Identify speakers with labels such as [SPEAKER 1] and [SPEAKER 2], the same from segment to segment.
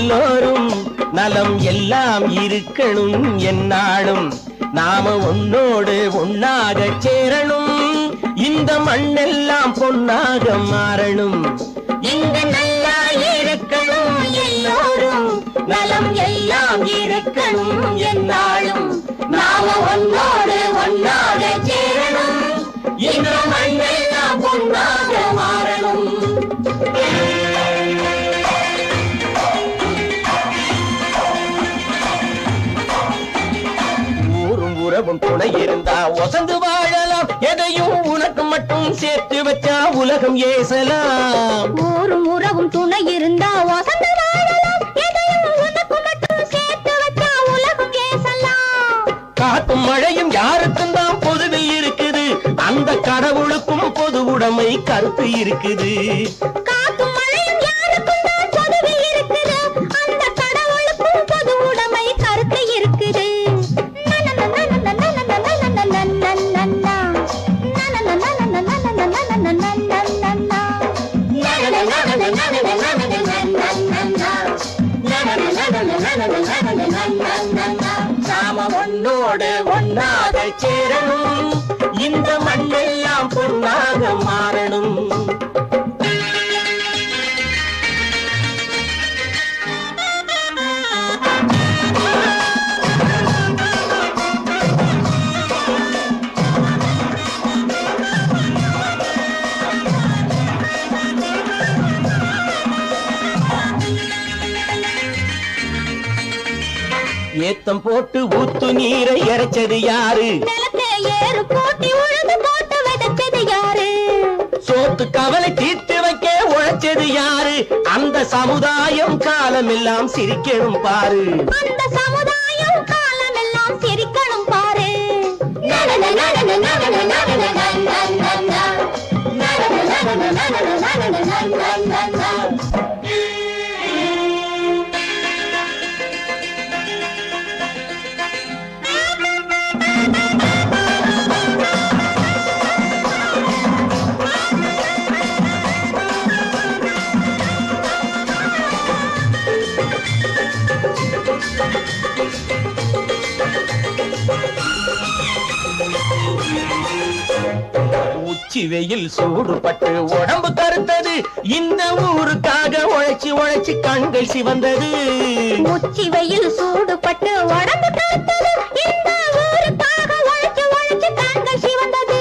[SPEAKER 1] எல்லோரும் நலம் எல்லாம் இருக்கணும் என்னாலும் நாம ஒன்னோடு ஒன்னாக சேரணும் இந்த மண்ணெல்லாம் பொன்னாக மாறணும் இங்க நல்லா இருக்கணும் எல்லோரும் நலம் எல்லாம் இருக்கணும் என்னாலும் நாம ஒன்னோடு ஒன்னாக சேரணும் இந்த மண்ணெல்லாம் பொன்னாக மாறணும் துணை இருந்தா வசந்து வாழலாம் எதையும் உனக்கு மட்டும் சேர்த்து வச்சா உலகம் ஏசலாம்
[SPEAKER 2] ஊரும் உறவும் துணை இருந்தா வசந்து வாழலாம் எதையும் உனக்கு மட்டும் சேர்த்து வச்சா உலகம் ஏசலாம்
[SPEAKER 1] காத்தும் மழையும் யாருக்கும் தான் பொதுவில் இருக்குது அந்த கடவுளுக்கும் பொது உடைமை கருத்து இருக்குது
[SPEAKER 2] காத்தும் மழையும் யாருக்கும் தான் பொதுவில் இருக்குது அந்த கடவுளுக்கும் பொது உடைமை கருத்து இருக்குது
[SPEAKER 1] நாம ஒன்னோடு ஒன்னாக சேரணும் இந்த மண்ணெல்லாம் பொன்னாக மாறணும் ஏத்தம் போட்டு ஊத்து நீரை இறைச்சது யாரு
[SPEAKER 2] ஏறு போட்டி உழுது போட்டு விதைச்சது யாரு
[SPEAKER 1] சோத்து கவலை தீர்த்து வைக்க உழைச்சது யாரு அந்த சமுதாயம் காலமெல்லாம் சிரிக்கணும் பாரு
[SPEAKER 2] அந்த சமுதாயம் காலமெல்லாம் சிரிக்கணும் பாரு
[SPEAKER 1] உச்சி வெயில் சூடுபட்டு உடம்பு கருத்தது இந்த ஊருக்காக உழைச்சி உழைச்சி கண்கள் சிவந்தது
[SPEAKER 2] உச்சி வெயில் சூடுபட்டு உடம்பு கருத்தது இந்த ஊருக்காக உழைச்சி உழைச்சி கண்கள் சிவந்தது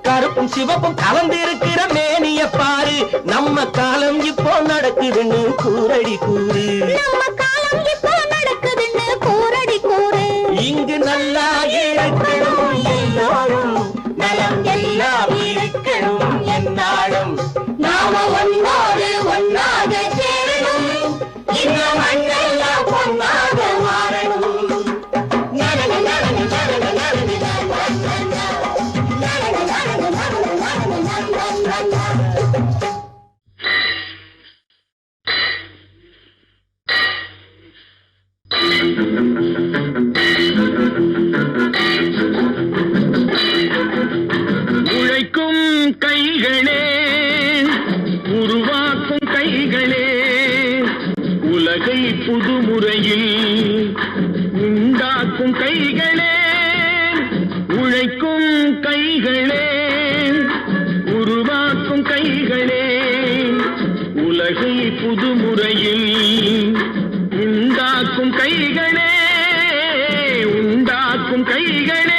[SPEAKER 1] கருப்பும் சிவப்பும் கலந்து இருக்கிற மேனிய பாரு நம்ம காலம் இப்போ நடக்குதுன்னு கூரடி கூறு
[SPEAKER 2] நம்ம காலம் இப்போ நடக்குதுன்னு கூரடி கூறு
[SPEAKER 1] இங்கு நல்லா இருக்கணும் எல்லாரும் நலம் எல்லாம் இருக்கணும் என்னாலும் நாம ஒன்னோடு ஒன்னாக சேரணும் இந்த மண்ணெல்லாம் பொன்னாக மாறணும்
[SPEAKER 3] உழைக்கும் கைகளே உருவாக்கும் கைகளே உலகை புதுமுறையில் உண்டாக்கும் கைகளே உழைக்கும் கைகளே உருவாக்கும் கைகளே உலகை புதுமுறையில் உண்டாக்கும் கைகளே உண்டாக்கும் கைகளே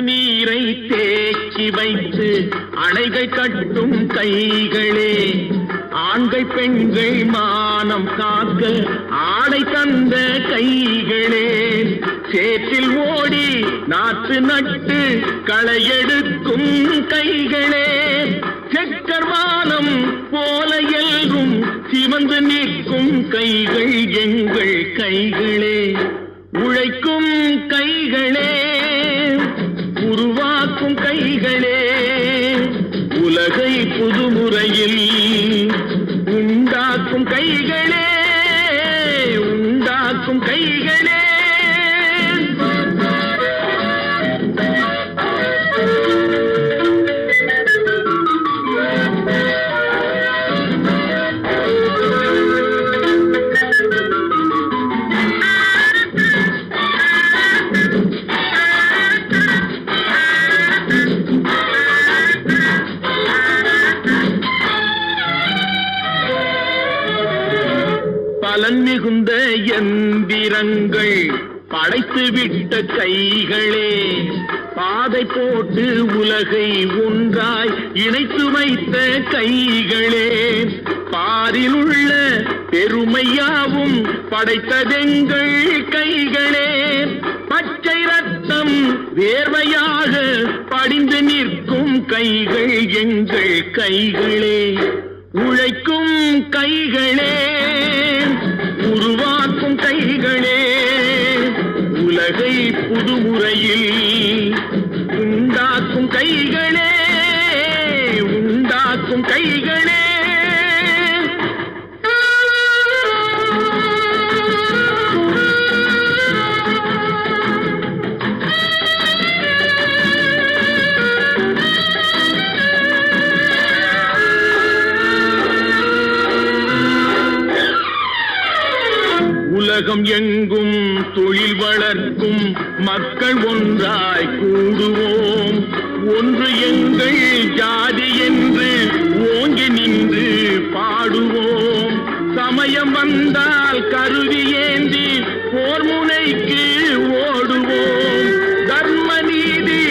[SPEAKER 3] நீரை தேக்கி வைத்து அணைகள் கட்டும் கைகளே ஆண்கள் பெண்கள் மானம் காக்க ஆடை தந்த கைகளே சேற்றில் ஓடி நாற்று நட்டு களையெடுக்கும் கைகளே செக்கர்வானம் போல எல்கும் சிவந்து நிற்கும் கைகள் எங்கள் கைகளே உழைக்கும் கைகளே உருவாக்கும் கைகளே உலகை புதுமுறையில் முறையில் உண்டாக்கும் கைகளே உண்டாக்கும் கைகளே பலன் மிகுந்த எந்திரங்கள் படைத்து விட்ட கைகளே பாதை போட்டு உலகை ஒன்றாய் இணைத்து வைத்த கைகளே பாரில் உள்ள பெருமையாவும் படைத்ததெங்கள் கைகளே பச்சை ரத்தம் வேர்வையாக படிந்து நிற்கும் கைகள் எங்கள் கைகளே உழைக்கும் கைகளே உருவாக்கும் கைகளே உலகை புதுமுறையில் உண்டாக்கும் கைகளே உண்டாக்கும் கைகளே உலகம் எங்கும் தொழில் வளர்க்கும் மக்கள் ஒன்றாய் கூடுவோம் ஒன்று எங்கள் ஜாதி என்று ஓங்கி நின்று பாடுவோம் சமயம் வந்தால் கருவி ஏந்தி போர் முனைக்கு ஓடுவோம் தர்ம நீதி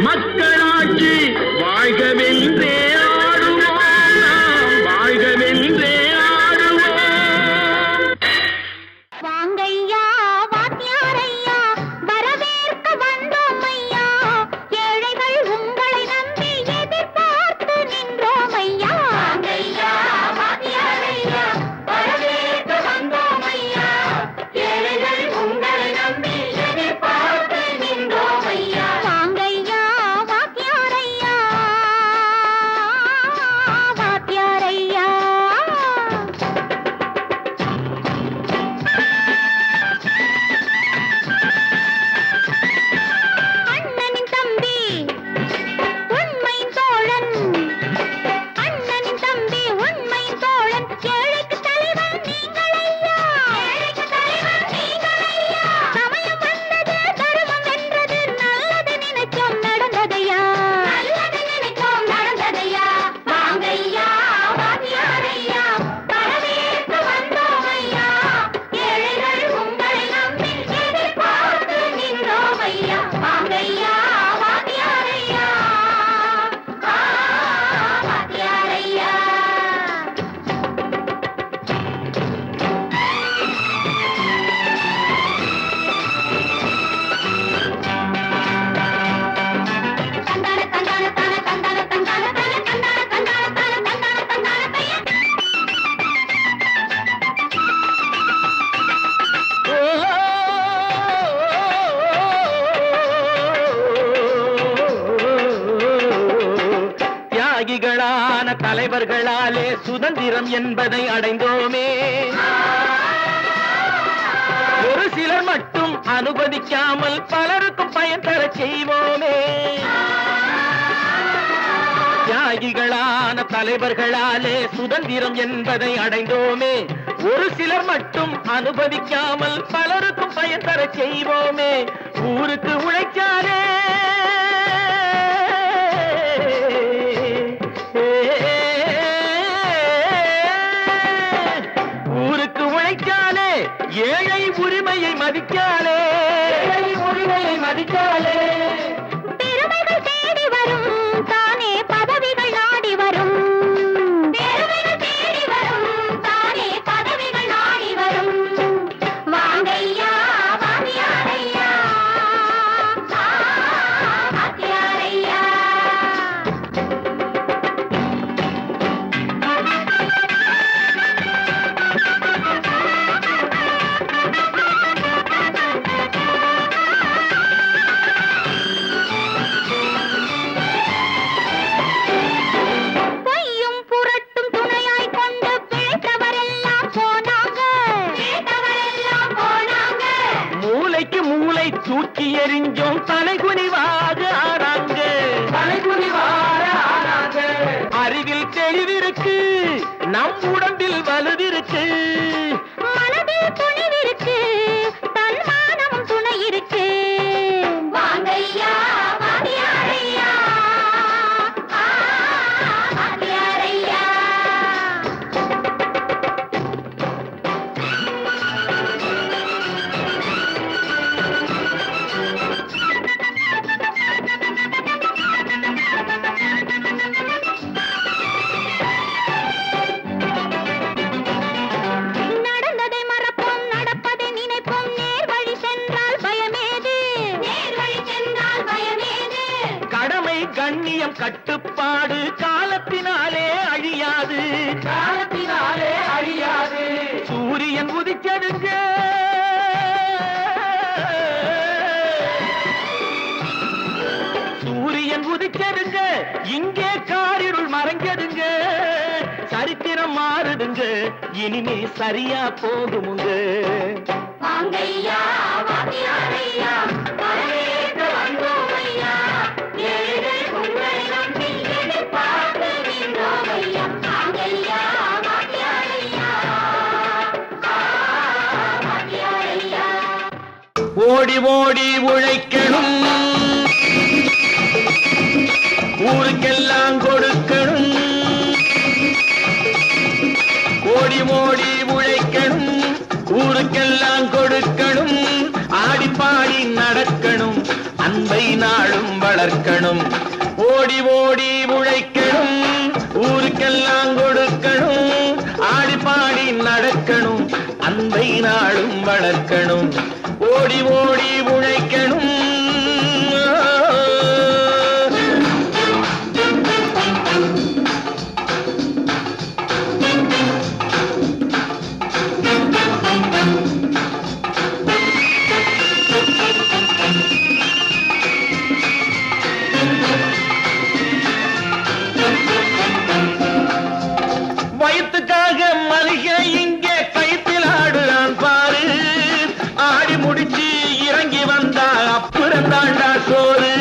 [SPEAKER 3] மக்களாட்சி வாழ்கவென்றே ஆடுவோம் நாம் வாழ்கவென்றே
[SPEAKER 2] வாங்கையா வாத்தியாரையா வரவேற்க வந்தோம் ஐயா ஏழைகள் உங்களை நம்பி எதிர்பார்த்து நின்றோம் ஐயா வாங்கையா வாத்தியாரையா வரவேற்க வந்தோம் ஐயா ஏழைகள் உங்களை நம்பி எதிர்பார்த்து நின்றோம் ஐயா வாங்கையா வாத்தியாரையா வாத்தியாரையா அண்ணனின் தம்பி உண்மையின் தோழன் அண்ணனின் தம்பி உண்மையின் தோழன் ஏழைக்கு தலைவன் நீங்கள் ஐயா ஏழைக்கு தலைவன் நீங்கள் ஐயா சமயம் வந்தது தர்மம் வென்றது நல்லது நினைச்சோம் நடந்ததையா நல்லது நினைச்சோம் நடந்ததையா வாங்கையா வாத்தியாரையா வரவேற்க வந்தோம் ஐயா ஏழைகள் உங்களை நம்பி எதிர்பார்த்து நின்றோம் ஐயா வாங்கையா வாத்தியாரையா வாத்தியாரையா தந்தான தந்தான தான தந்தான தந்தான தான தந்தான தந்தான தான தந்தான தந்தான தைய
[SPEAKER 1] தியாகிகளான தலைவர்களாலே சுதந்திரம் என்பதை அடைந்தோமே ஒரு சிலர் மட்டும் அனுமதிக்காமல் பலருக்கும் பயன் தரச் செய்வோமே தியாகிகளான தலைவர்களாலே சுதந்திரம் என்பதை அடைந்தோமே ஒரு சிலர் மட்டும் அனுமதிக்காமல் பலருக்கும் பயன் தரச் செய்வோமே ஊருக்கு உழைச்சாரே ஊருக்கு உழைக்காலே ஏழை உரிமையை மதிக்காலே ஏழை உரிமையை மதிக்காலே
[SPEAKER 2] பெருமைகள் தேடி வரும் தானே பதவிகள் நாடி வரும் பெருமைகள் தேடி வரும் தானே பதவிகள் நாடி வரும் வாங்கையா வாத்தியாரையா வாத்தியாரையா
[SPEAKER 1] தெரிஞ்சோம் தலைகுனிவாக ஆனாங்க. அறிவில் தெளிவிருக்கு, நம் உடம்பில் வலுவிருக்கு,
[SPEAKER 2] மனதில் துணிவிருக்கு, தன்மானம் துணை இருக்கு. வாங்கையா வாத்தியாரையா, வாத்தியாரையா. நடந்ததை மறப்போம், நடப்பதை நினைப்போம், நேர் வழி சென்றால் பயமேது, நேர் வழி சென்றால் பயமேது.
[SPEAKER 1] கடமை கண்ணியம் கட்டுப்பாடு காலத்தினாலே அழியாது, காலத்தினாலே அழியாது. சூரியன் உதிச்சதுங்க, சூரியன் உதிச்சதுங்க, இங்கே காரிருள் மறைஞ்சதுங்க. சரித்திரம் மாறுதுங்க, இனிமே சரியா போகுமுங்க.
[SPEAKER 2] வாங்கையா வாத்தியாரையா, வரவேற்க வந்தோமையா, ஏழைகள் உங்களை நம்பி எதிர்பார்த்து நின்றோமையா. வாங்கையா வாத்தியாரையா, வாத்தியாரையா.
[SPEAKER 1] ஓடி ஓடி உழைக்கணும், ஊருக்கெல்லாம் கொடுக்கணும். ஓடி ஓடி உழைக்கணும், ஊருக்கெல்லாம் கொடுக்கணும். ஆடி பாடி நடக்கணும், அன்பை நாளும் வளர்க்கணும். ஓடி ஓடி உழைக்கணும், ஊருக்கெல்லாம் கொடுக்கணும். ஆடி பாடி நடக்கணும், அன்பை நாளும் வளர்க்கணும். ஓடி ஓடி உழைக்கணும். வயிற்றுக்காக மனுஷன் இங்கே கைத்தில் ஆடுறான் பாரு. ஆடி முடிச்சு இறங்கி வந்தா அப்புறம் தாண்டா சோறு.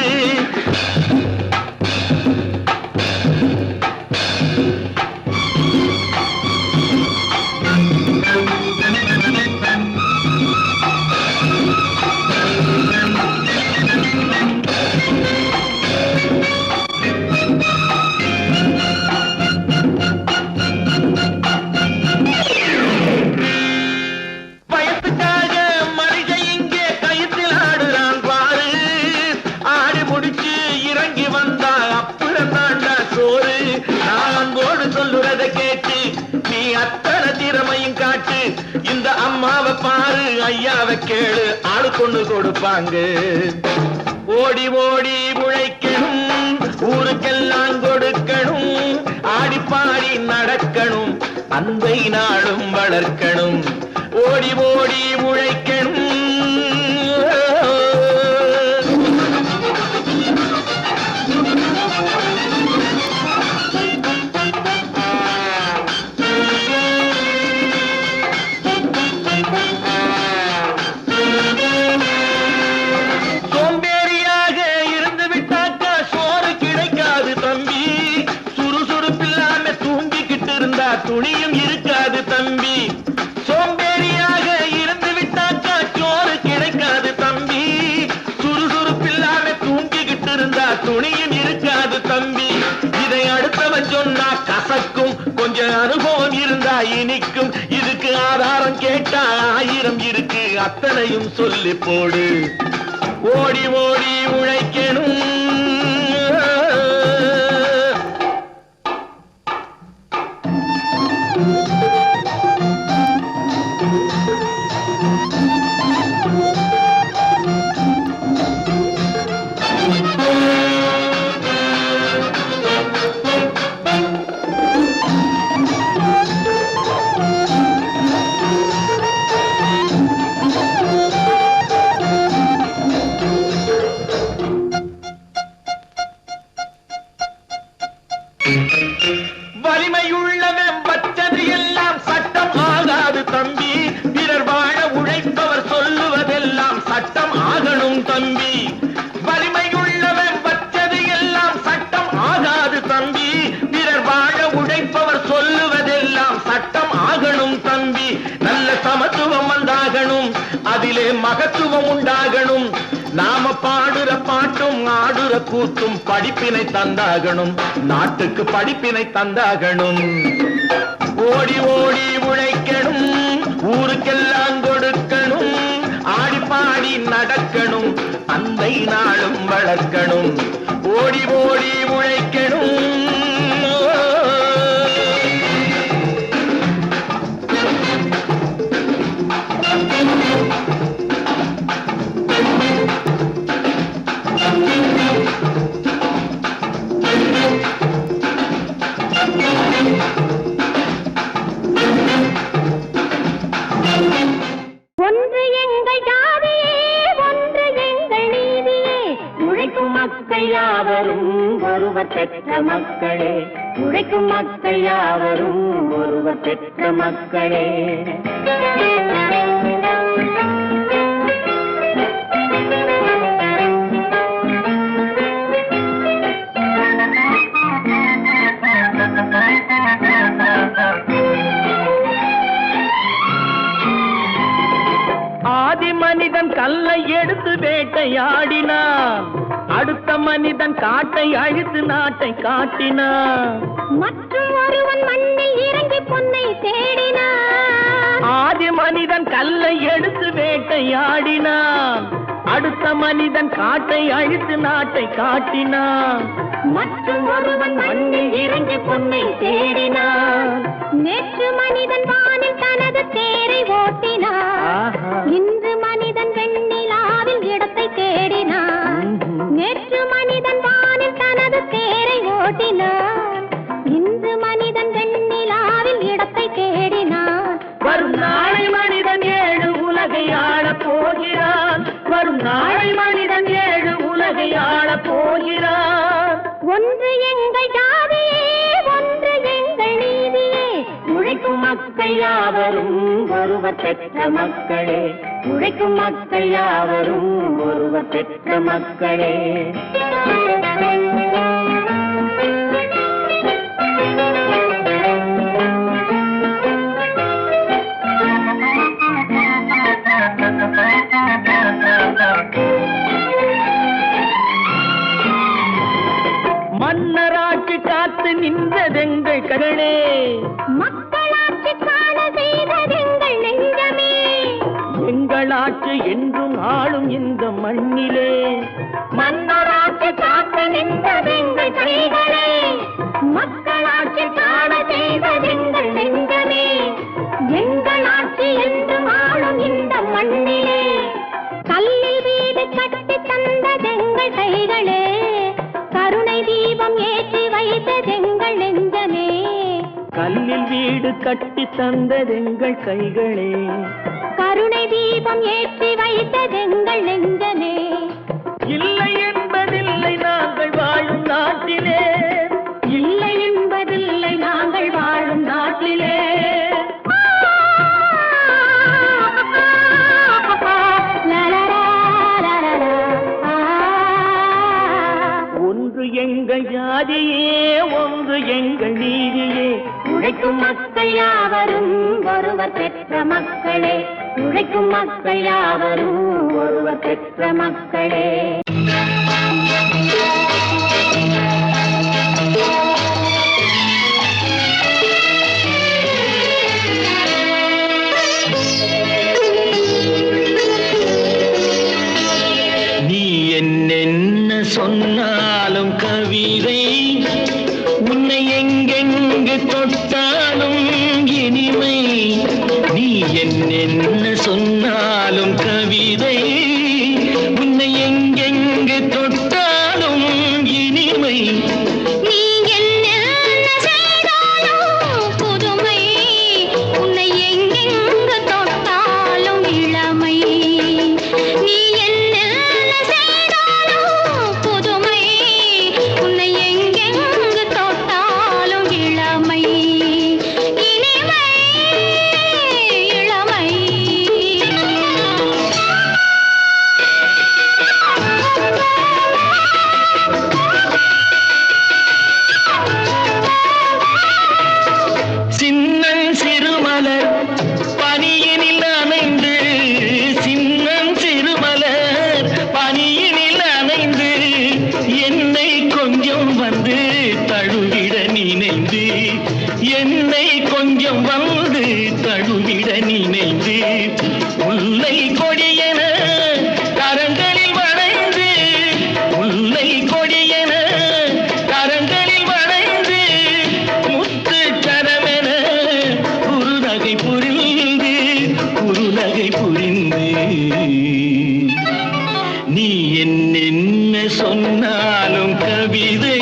[SPEAKER 1] வயத்துக்காக மனுஷன் இங்கே கைத்தில் ஆடுறான் பாரு. ஆடி முடிச்சு இறங்கி வந்தா அப்புறம் தாண்டா சோறு. நான் அன்போடு சொல்லுறதை கேட்டு நீ அத்தனை திறமையும் காட்டு. இந்த அம்மாவை பாரு, ஐயாவை கேளு, ஆளு கொண்டு கொடுப்பாங்க. ஓடி ஓடி உழைக்கணும், ஊருக்கெல்லாம் கொடுக்கணும். ஆடி பாடி நடக்கணும், அன்பை நாளும் வளர்க்கணும். ஓடி ஓடி உழைக்கணும். சோம்பேறியாக இருந்து விட்டாக்கா சோறு கிடைக்காது தம்பி. சுறுசுறுப்பில்லாம தூங்கிக்கிட்டு இருந்தா துணியும் இருக்காது தம்பி. சோம்பேறியாக இருந்து விட்டாக்கா சோறு கிடைக்காது தம்பி. சுறுசுறுப்பில்லாம தூங்கிக்கிட்டு இருந்தா துணியும் இருக்காது தம்பி. இதை அடுத்தவன் சொன்னா கசக்கும், கொஞ்சம் அனுபவம் இருந்தா இனிக்கும். இதுக்கு ஆதாரம் கேட்டா 1000 இருக்கு, அத்தனையும் சொல்லி போடு. ஓடி ஓடி உழைக்கணும். ஆகணும் தம்பி, நல்ல சமத்துவம் வந்தாகணும், அதிலே மகத்துவம் உண்டாகணும். நாம பாடுற பாட்டும் ஆடுற கூத்தும் படிப்பினை தந்தாகணும், நாட்டுக்கு படிப்பினை தந்தாகணும். ஓடி ஓடி உழைக்கணும், ஊருக்கெல்லாம் கொடுக்கணும், ஆடி பாடி நடக்கணும், அந்தை நாளும் வளர்க்கணும். ஓடி ஓடி உழைக்கணும்.
[SPEAKER 2] ஒன்று எங்கள் ஜாதியே, ஒன்று எங்கள் நீதியே, உழைக்கும் மக்கள் யாவரும் ஒருவர் பெற்ற மக்களே, உழைக்கும் மக்கள் யாவரும் ஒருவர் பெற்ற மக்களே.
[SPEAKER 1] ஆதி மனிதன் கல்லை எடுத்து வேட்டையாடினான், அடுத்த மனிதன் காட்டை அழித்து நாட்டை காட்டினான்.
[SPEAKER 2] மற்றும் ஒருவன் மண்ணில் இறங்கி பொன்னை தேடினான்.
[SPEAKER 1] ஆதி மனிதன் கல்லை எடுத்து வேட்டையாடினான், அடுத்த மனிதன் காட்டை அழித்து நாட்டை காட்டினான்.
[SPEAKER 2] மற்றும் ஒருவன் மண்ணில் இறங்கி பொன்னை தேடினான். நேற்று மனிதன் வானில் தனது தேரை ஓட்டினான், இன்று மனிதன் வெண்ணிலாவில் இடத்தை தேடினான். நேற்று மனிதன் வானில் தனது தேரை ஓட்டினான், இன்று மனிதன் வெண்ணிலாவில் இடத்தை தேடினான்.
[SPEAKER 1] வரும் நாளை மனிதன் 7 உலகை ஆளப் போகிறான், வரும் நாளை மனிதன் 7 உலகை ஆளப் போகிறான்.
[SPEAKER 2] ஒன்று எங்கள் ஜாதியே, ஒன்று எங்கள் நீதியே,
[SPEAKER 1] உழைக்கும் மக்கள் யாவரும் ஒருவர் பெற்ற மக்களே, உழைக்கும் மக்கள் யாவரும் ஒருவர் பெற்ற மக்களே. மன்னராட்சி காத்து நின்றதெங்கள் கரணே,
[SPEAKER 2] மக்களாட்சி காண செய்ததெங்கள் நெஞ்சமே.
[SPEAKER 1] எங்களாட்சி என்றும் ஆளும் இந்த மண்ணிலே,
[SPEAKER 2] மன்னராட்சி காத்து நின்றதெங்கள் கைகளே, மக்களாட்சி காண செய்ததெங்கள் நெஞ்சமே. எங்களாட்சி என்றும் ஆளும் இந்த மண்ணிலே, கல்லில் வீடு கட்டி தந்ததெங்கள் கைகளே, கருணை தீபம் ஏற்றி வைத்ததெங்கள் நெஞ்சமே.
[SPEAKER 1] கல்லில் வீடு கட்டி தந்ததெங்கள் கைகளே,
[SPEAKER 2] கருணை தீபம் ஏற்றி வைத்ததெங்கள் நெஞ்சமே.
[SPEAKER 1] இல்லை என்பதில்லை நாங்கள் வாழும் நாட்டிலே,
[SPEAKER 2] இல்லை என்பதில்லை நாங்கள் வாழும் நாட்டிலே.
[SPEAKER 1] ஒன்று எங்கள் ஜாதியே, ஒன்று எங்கள் நீதியே,
[SPEAKER 2] உழைக்கும் மக்கள் யாவரும் ஒருவர் பெற்ற மக்களே, உழைக்கும் மக்கள் யாவரும் ஒருவர் பெற்ற மக்களே.
[SPEAKER 1] நீ என்னென்ன சொன்னாலும் கவிதை, உன்னை எங்கெங்கு தொட்டாலும் இனிமை. நீ என்னென்ன சொன்னாலும் கவிதை, உன்னை எங்கெங்கு
[SPEAKER 3] மலர் பனியினில் அணைந்து சின்னம் சிறுமலர் பனியினில் அணைந்து என்னை கொஞ்சம் வந்து தழுவிட நினைந்து என்னை கொஞ்சம் வந்து தழுவிட நினைந்து முல்லை கொடியென கரங்களில் வளைந்து முல்லை கொடியென கரங்களில் வளைந்து முத்து கரமென குறுநகை புரிந்து நீ என்ன சொன்னாலும் கவிதை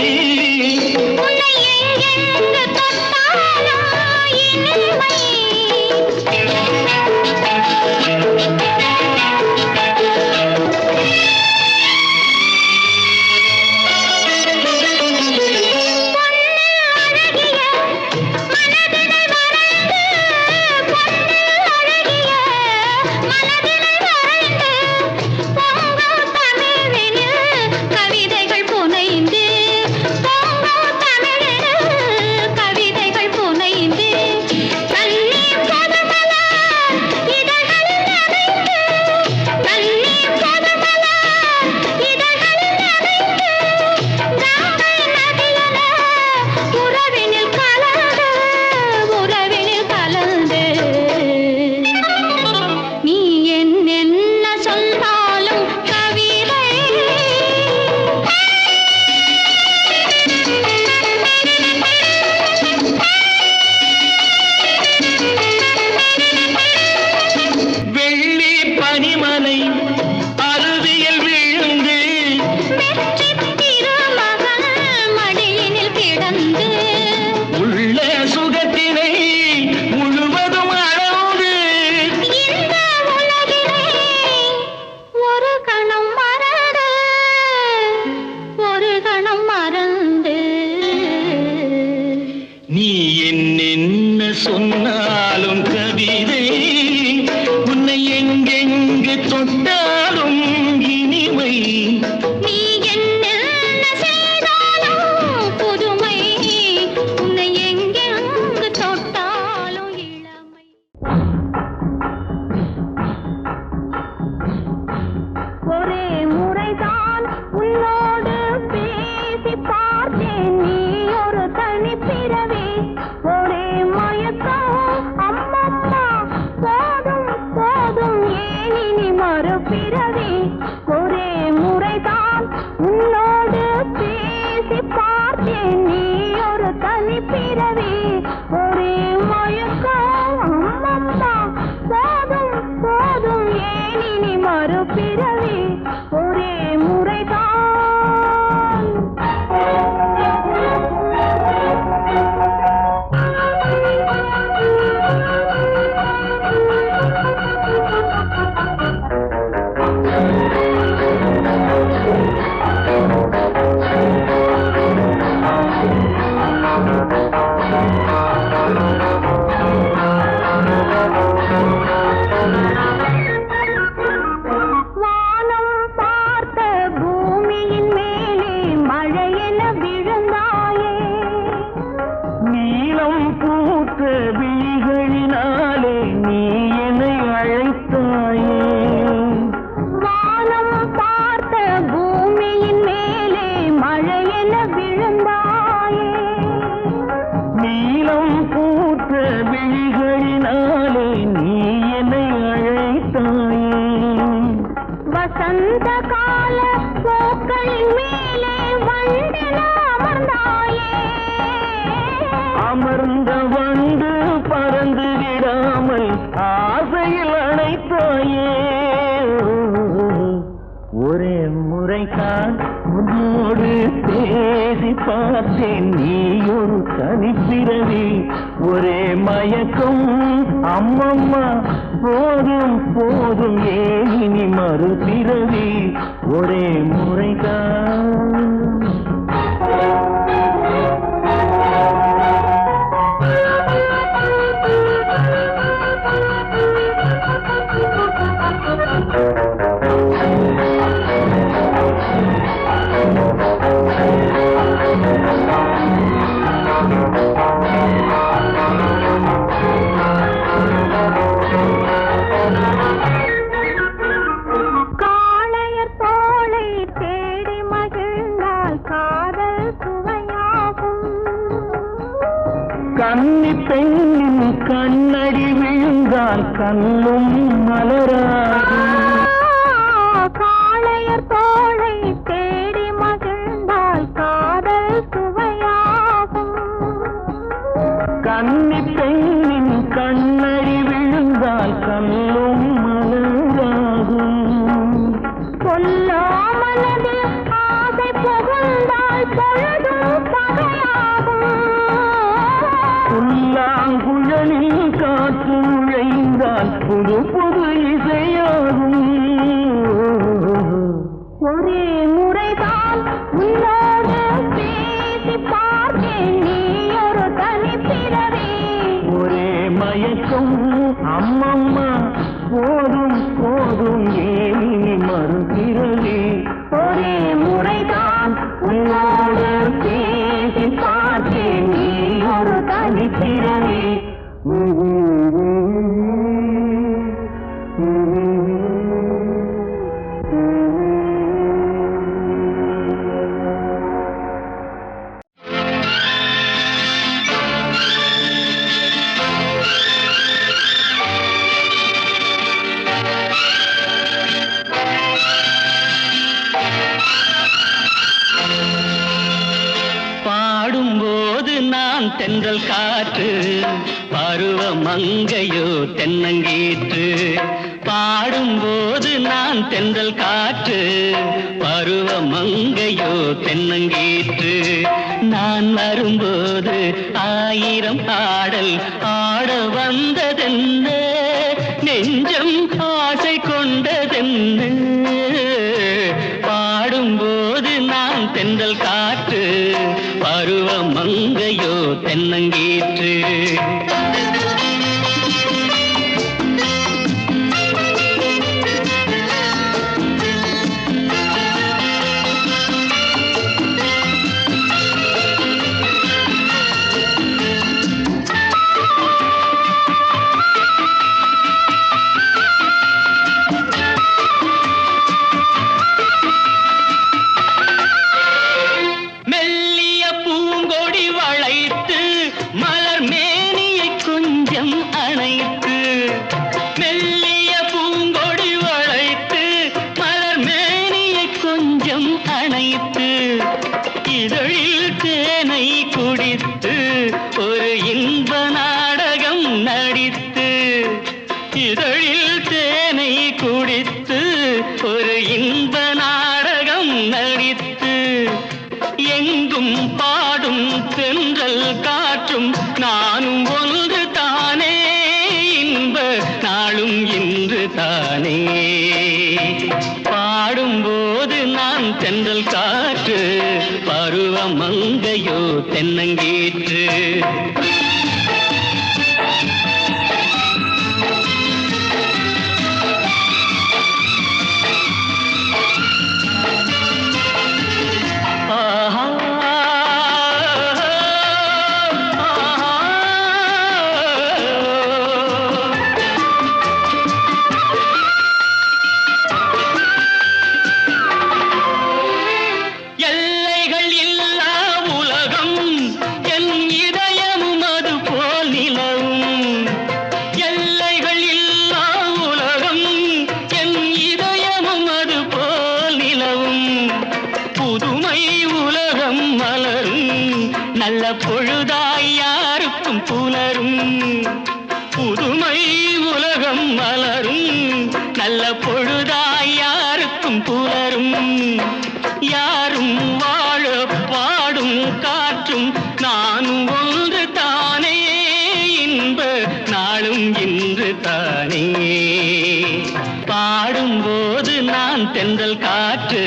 [SPEAKER 3] சொன்னாலும் கவிதை உன்னை எங்கெங்கு தொட்டாலும் இனிமை
[SPEAKER 2] நீ என்ன செய்தாலும் புதுமை உன்னை எங்கெங்கு தொட்டாலும் இளமை ஒரே முறைதான் உன்னோடு பேசி பார்த்தேன் நீ ஒரு தனிப்பிறவி ஒரே அம்மம்மா போதும் போதும் ஏன் இனி மறுபிறவி ஒரே முறைதான் உன்னோடு பேசி பார்த்தேன் நீ ஒரு தனிப்பிறவி ஒரே மயக்கம் அம்மம்மா போதும் போதும் ஏன் இனி மறுபிறவி ஒரே முறைதான்
[SPEAKER 3] அமர்ந்த வண்டு பறந்து விடாமல் ஆசையில் அணைத்தாயே ஒரே முறைதான் உன்னோடு பேசி பார்த்தேன் நீ ஒரு தனிப்பிறவி ஒரே மயக்கம் அம்மம்மா போதும் போதும் ஏன் இனி மறுபிறவி ஒரே முறைதான் பெண்ணின் கண்ணடி விழுந்தால் கண்ணும் மலராகும்.
[SPEAKER 2] காளையர் தோளை தேடி மகிழ்ந்தால் காதல் சுவையாகும்.
[SPEAKER 3] கன்னி பெண்ணின் கண்ணடி விழுந்தால் கண்ணும் மலராகும்.
[SPEAKER 2] கொல்லாமலதில் ஆசை புகழ்ந்தால் பொழுதும் பகையாகும்.
[SPEAKER 3] புல்லாங்குழலில் காற்று நுழைந்தால் புது புது இசையாகும்.
[SPEAKER 2] ஒரே முறைதான் உன்னோடு பேசி பார்த்தேன், நீ ஒரு தனிப்பிறவி.
[SPEAKER 3] ஒரே மயக்கம் அம்மம்மா, போதும் போதும் ஏனி மறுபிறவி.
[SPEAKER 2] ஒரே முறைதான் உன்னோடு பேசி பார்த்தேன், நீ ஒரு தனிப்பிறவி.
[SPEAKER 3] பாடும்போது நான் தென்றல் காற்று, பருவ மங்கையோ தென்னங்கீற்று. பாடும்போது நான் தென்றல் காற்று, பருவ மங்கையோ தென்னங்கீற்று. நான் வரும்போது ஆயிரம் ஆடல் ஆட வந்ததென்ன, நெஞ்சம் ஆசை கொண்டதென்ன. பாடும்போது நான் தென்றல் காற்று, பருவ மங்கையோ தென்னங்கீற்று. மெல்லிய பூங்கொடி வளைத்து மலர் மேனியை கொஞ்சம் அணைத்து. மெல்லிய பூங்கொடி வளைத்து மலர் மேனியை கொஞ்சம் அணைத்து. இதழில் தேனை குடித்து ஒரு இன்ப நாடகம் நடித்து. இதழில் தேனை குடித்து ஒரு இன்ப நாடகம் நடித்து. எங்கும் பாடும் தென்றல் காற்றும் நானும் ஒன்று தானே, இன்ப நாளும் இன்று தானே. பாடும்போது நான் தென்றல் காற்று, பருவ மங்கையோ தென்னங்கீற்று. எல்லைகள் இல்லா உலகம் என் இதயமும் அது போல் நிலவும். எல்லைகள் இல்லா உலகம் என் இதயமும் அது போல் நிலவும். புதுமை உலகம் மலரும் நல்ல பொழுதாய் யாருக்கும் புலரும். புதுமை உலகம் மலரும் நல்ல பொழுதாய் யாருக்கும் புலரும். யாரும் வாழ பாடும் காற்றும் நானும் ஒன்று தானே, இன்ப நாளும் இன்று தானே. பாடும்போது நான் தென்றல் காற்று,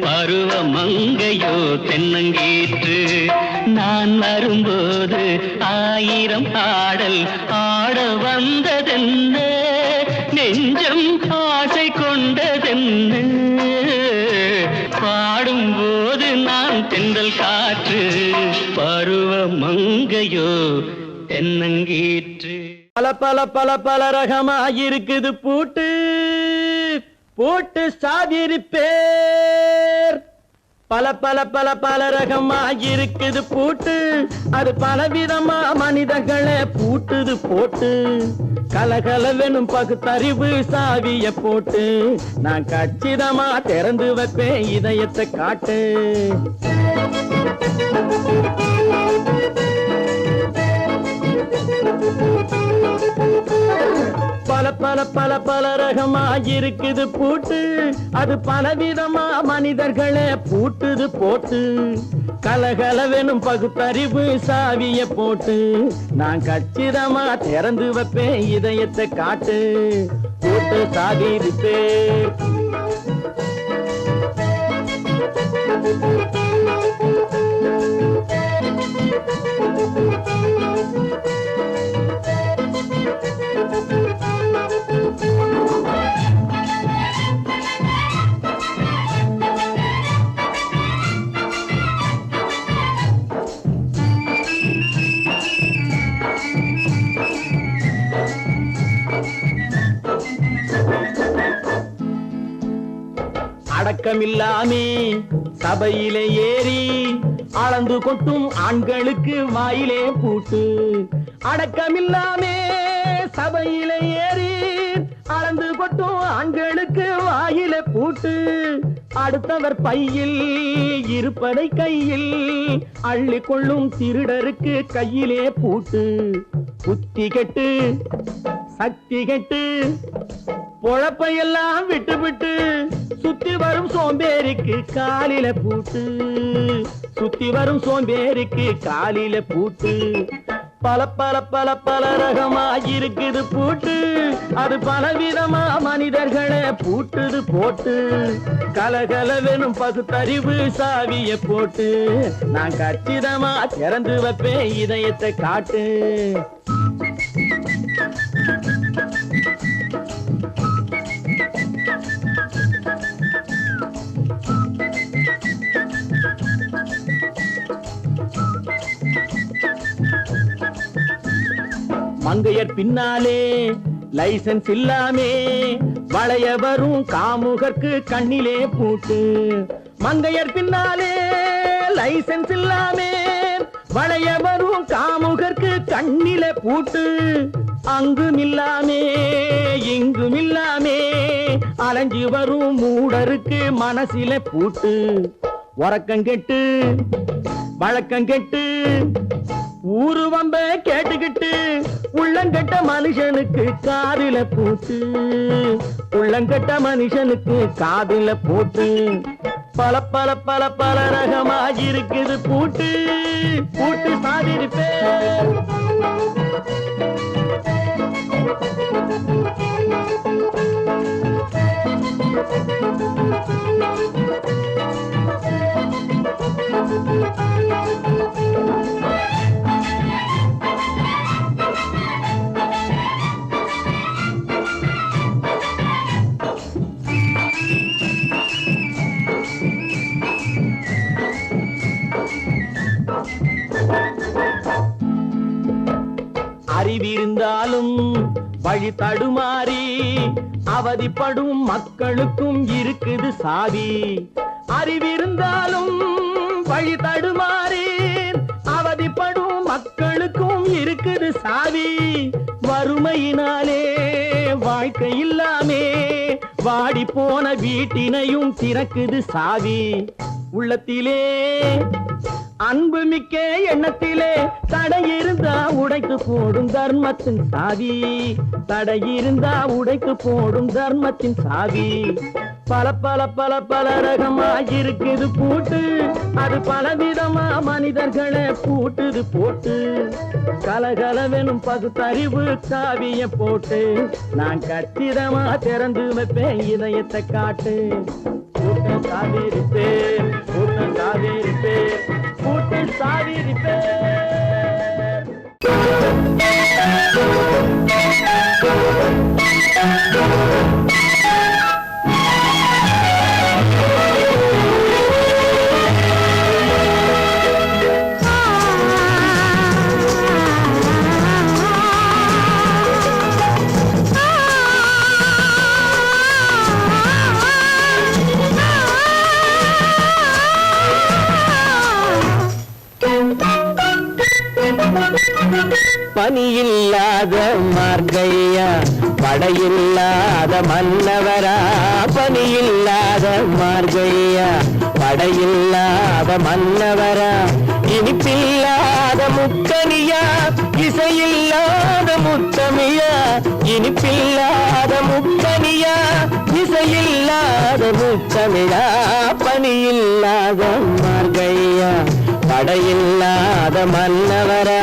[SPEAKER 3] பருவ மங்கையோ தென்னங்கீற்று. நான் வரும்போது ஆயிரம் ஆடல் ஆட வந்ததென்ன, நெஞ்சம் ஆசை கொண்டதென்ன. பாடும்போது நான் தென்றல் காற்று, பருவ மங்கையோ தென்னங்கீற்று.
[SPEAKER 1] பல பல பல பல ரகமாயிருக்குது பூட்டு, பூட்டு சாதிரி பேர். பல பல பல பல ரகமா இருக்குது பூட்டு, அது பலவிதமா மனிதர்களை பூட்டுது போட்டு. கலகலவெனும் பகுத்தறிவு சாவிய போட்டு, நான் கச்சிதமா திறந்து வைப்பேன் இதயத்தை காட்டு. பல பல பல பல ரகமா இருக்குது பூட்டு, அது பலவிதமா மனிதர்களை பூட்டுது போட்டு. கலகலவெனும் பகுத்தறிவு சாவிய போட்டு, நான் கச்சிதமா திறந்து வைப்பேன் இதயத்தை காட்டு. பூட்டு சாவி ரிப்பேர். அடக்கமில்லாமே சபையிலே ஏறி அளந்து கொட்டும் ஆண்களுக்கு வாயிலே பூட்டு. அடக்கமில்லாமே சபையிலே ஏறி அளந்து கொட்டும் ஆண்களுக்கு வாயிலே பூட்டு. அடுத்தவர் பையில் இருப்பதை கையில் அள்ளி கொள்ளும் திருடருக்கு கையிலே பூட்டு. புத்தி கெட்டு சக்தி கெட்டு பொழப்பையெல்லாம் விட்டு விட்டு சுத்தி வரும் சோம்பேறிக்கு காலில பூட்டு. சுத்தி வரும் சோம்பேறிக்கு காலில பூட்டு. பல பல பல பல ரகமா இருக்குது பூட்டு, அது பலவிதமா மனிதர்களை பூட்டுது போட்டு. கலகலவெனும் பகுத்தறிவு சாவிய போட்டு, நான் கச்சிதமா திறந்து வைப்பேன் இதயத்தை காட்டு. மங்கையர் பின்னாலே லைசன்ஸ் இல்லாமே வளைய வரும் காமுகர்க்கு கண்ணிலே பூட்டு. மங்கையர் பின்னாலே லைசன்ஸ் இல்லாமே வளைய வரும் காமுகர்க்கு கண்ணிலே பூட்டு. அங்கும் இல்லாமே இங்கும் இல்லாமே அலைஞ்சு வரும் மூடருக்கு மனசில பூட்டு. உறக்கங்கெட்டு வழக்கங்கெட்டு ஊரு வம்ப கேட்டுக்கிட்டு உள்ளங்கட்ட மனுஷனுக்கு காதில பூட்டு. உள்ளங்கட்ட மனுஷனுக்கு காதில பூட்டு. பல பல பல பல ரகமா இருக்குது பூட்டு. பூட்டு சாதிருப்பேன். அறிவிருந்தாலும் வழி தடுமாறி அவதிப்படும் மக்களுக்கும் இருக்குது சாவி. அறிவிருந்தாலும் வழி தடுமாறி அவதிப்படும் மக்களுக்கும் இருக்குது சாவி. வறுமையினாலே வாழ்க்கை இல்லாமே வாடி போன வீட்டினையும் திறக்குது சாவி. உள்ளத்திலே அன்பு மிக்க எண்ணத்திலே தடையிருந்தா உடைத்து போடும் தர்மத்தின் சாவி. தடையிருந்தா உடைத்து போடும் தர்மத்தின் சாவி. பல பல பல பல ரகமா இருக்குது பூட்டு, அது பலவிதமா மனிதர்களை பூட்டுது போட்டு. கலகலவெனும் பகுத்தறிவு சாவிய போட்டு, நான் கச்சிதமா திறந்து வைப்பேன் இதயத்தை காட்டு. பூட்டு சாவி ரிப்பேர், பூட்டு சாவி ரிப்பேர், பூட்டு சாவி ரிப்பேர்.
[SPEAKER 4] பனியில்லாத மார்கையா படையில்லாத மன்னவரா பனியில்லாத மார்கையா படையில்லாத மன்னவரா இனிப்பில்லாத முக்கனியா இசையில்லாத முத்தமியா இனிப்பில்லாத முக்கனியா இசையில்லாத முத்தமிழா பனியில்லாத மார்கையா படையில்லாத மன்னவரா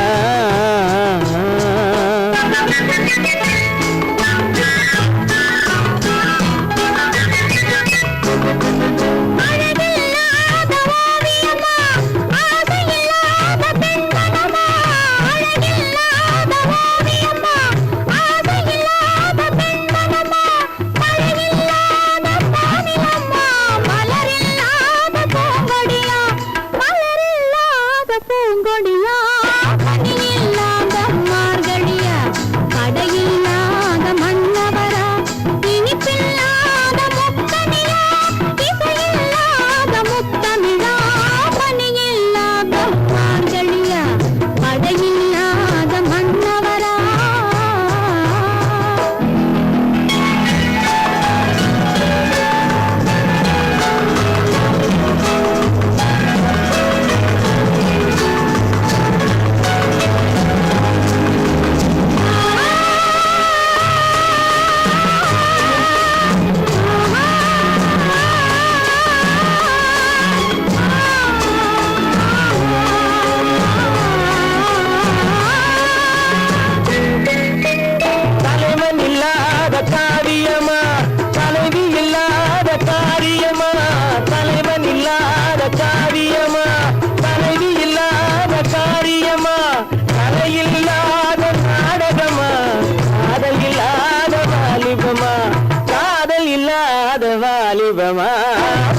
[SPEAKER 4] வாலிபமா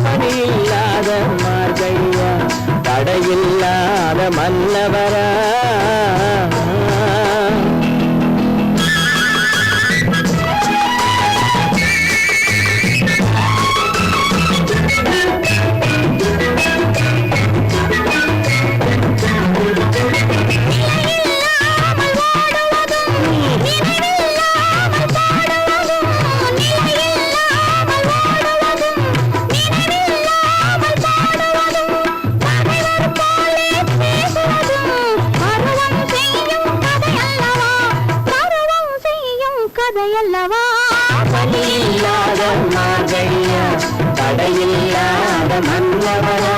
[SPEAKER 4] பணியில்லாத மார்கையா தடையில்லாத மன்னவரா பணியில்லாத மார்கையா தடையில்லாத மன்னவரா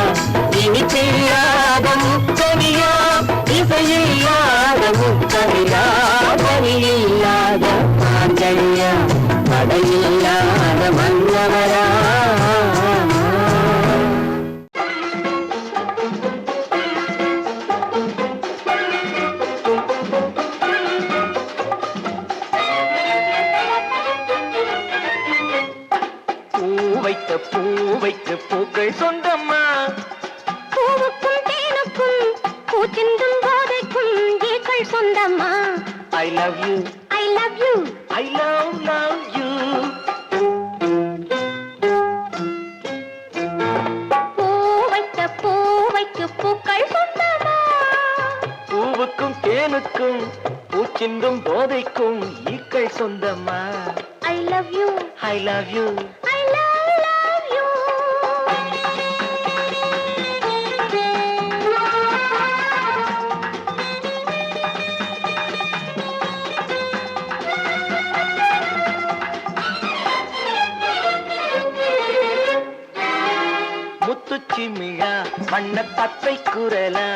[SPEAKER 4] இனிப்பில்லாத முக்கனியா இசையில்லாத முக்கனியா பணியில்லாத மார்கையா தடையில்லாத மன்னவரா பூவைக்கு பூக்கள் சொந்தம்மா
[SPEAKER 2] பூவுக்கும் தேனுக்கும் பூச்சிந்தும் போதைக்கும் ஈக்கள் சொந்தம்மா
[SPEAKER 4] I love you
[SPEAKER 2] I love you
[SPEAKER 4] I love you
[SPEAKER 2] பூவைக்கு பூக்கள் சொந்தம்மா
[SPEAKER 4] பூவுக்கும் தேனுக்கும் பூச்சிந்தும் போதைக்கும் ஈக்கள் சொந்தம்மா
[SPEAKER 2] I love you
[SPEAKER 4] I love you
[SPEAKER 2] I love you.
[SPEAKER 4] முத்துச்சிமிழா வண்ண தத்தை குரலா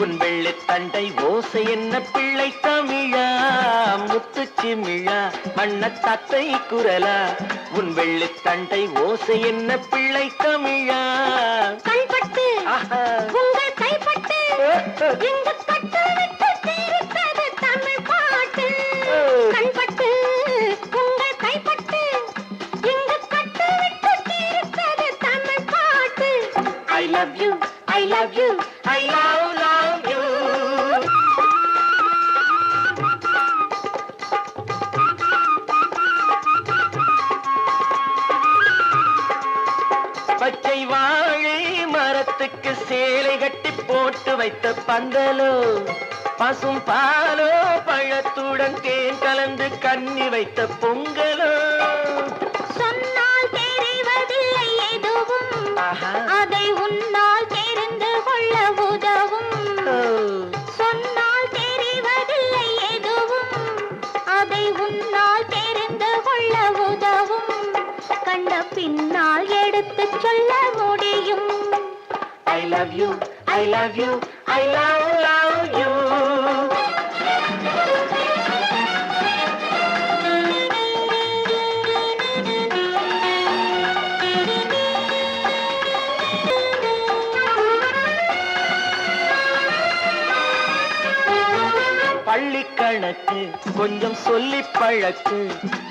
[SPEAKER 4] உன் வெள்ளி தண்டை ஓசை என்ன பிள்ளை தமிழா முத்துச்சிமிழா வண்ண தத்தை குரலா உன் வெள்ளி தண்டை ஓசை என்ன பிள்ளை தமிழா
[SPEAKER 2] கண்பட்டு உங்கள் கைப்பட்டு எங்கு கட்டு விட்டு தீர்த்தது தமிழ் பாட்டு கண்பட்டு உங்கள் கைப்பட்டு எங்கு கட்டு விட்டு தீர்த்தது தமிழ் பாட்டு
[SPEAKER 4] ஐ love you I love you I love you பச்சை வாழை மரத்துக்கு சேலை கட்டி போட்டு வைத்த பந்தலோ
[SPEAKER 5] பசும் பாலோ பழத்துடன் தேன் கலந்து கண்ணி வைத்த பொங்கலோ
[SPEAKER 2] சொன்னால் தெரிவதில்லை எதுவும் அதை உன்னால் தெரிந்து கொள்ள உதவும் சொன்னால் தெரிவதில்லை எதுவும் அதை உன்னால் தெரிந்து கொள்ள உதவும் கண்ட பின்னால் எடுத்துச் சொல்ல முடியும்
[SPEAKER 5] I love you, I love you, I love you. பள்ளிக்கணக்கு கொஞ்சம் சொல்லி பழக்கு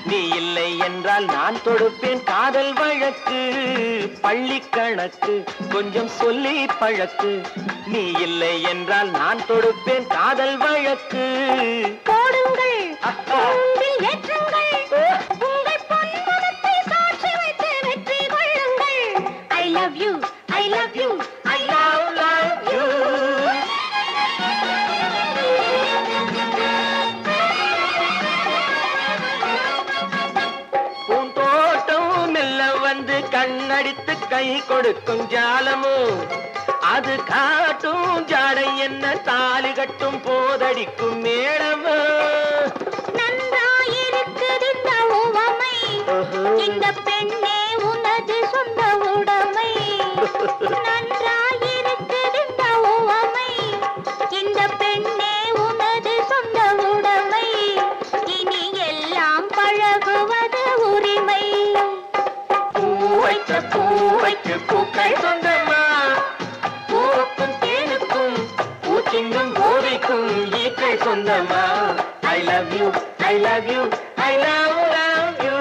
[SPEAKER 5] நீ இல்லை என்றால் நான் தொடுப்பேன் காதல் வழக்கு பள்ளிக்கணக்கு கொஞ்சம் சொல்லி பழக்கு நீ இல்லை என்றால் நான் தொடுப்பேன் காதல் வழக்கு
[SPEAKER 2] போடுங்கள் கூண்டில் ஏற்றுங்கள் உங்கள் பொன்முகத்தை சாட்சி வைத்து வெற்றி கொள்ளுங்கள் I love you, I love you, I
[SPEAKER 5] love you. கண்ணடித்து கை கொடுக்கும் ஜாலமோ அது காட்டும் ஜாடை என்ன தாலி கட்டும் போதடிக்கும் மேளமோ
[SPEAKER 2] நன்றாயிருக்குது இந்த உவமை இந்த பெண்ணே உனது சொந்த உடைமை நன்றாயிருக்குது இந்த உவமை இந்த பெண்ணே உனது சொந்த உடைமை இனி எல்லாம் பழகுவது உரிமை
[SPEAKER 5] பூவைக்கு பூக்கள் சொந்தமா பூவுக்கும் தேனுக்கும் பூச்சிங்கும் போதைக்கும் ஈக்கள் சொந்தமா I love you, I love you, I love you,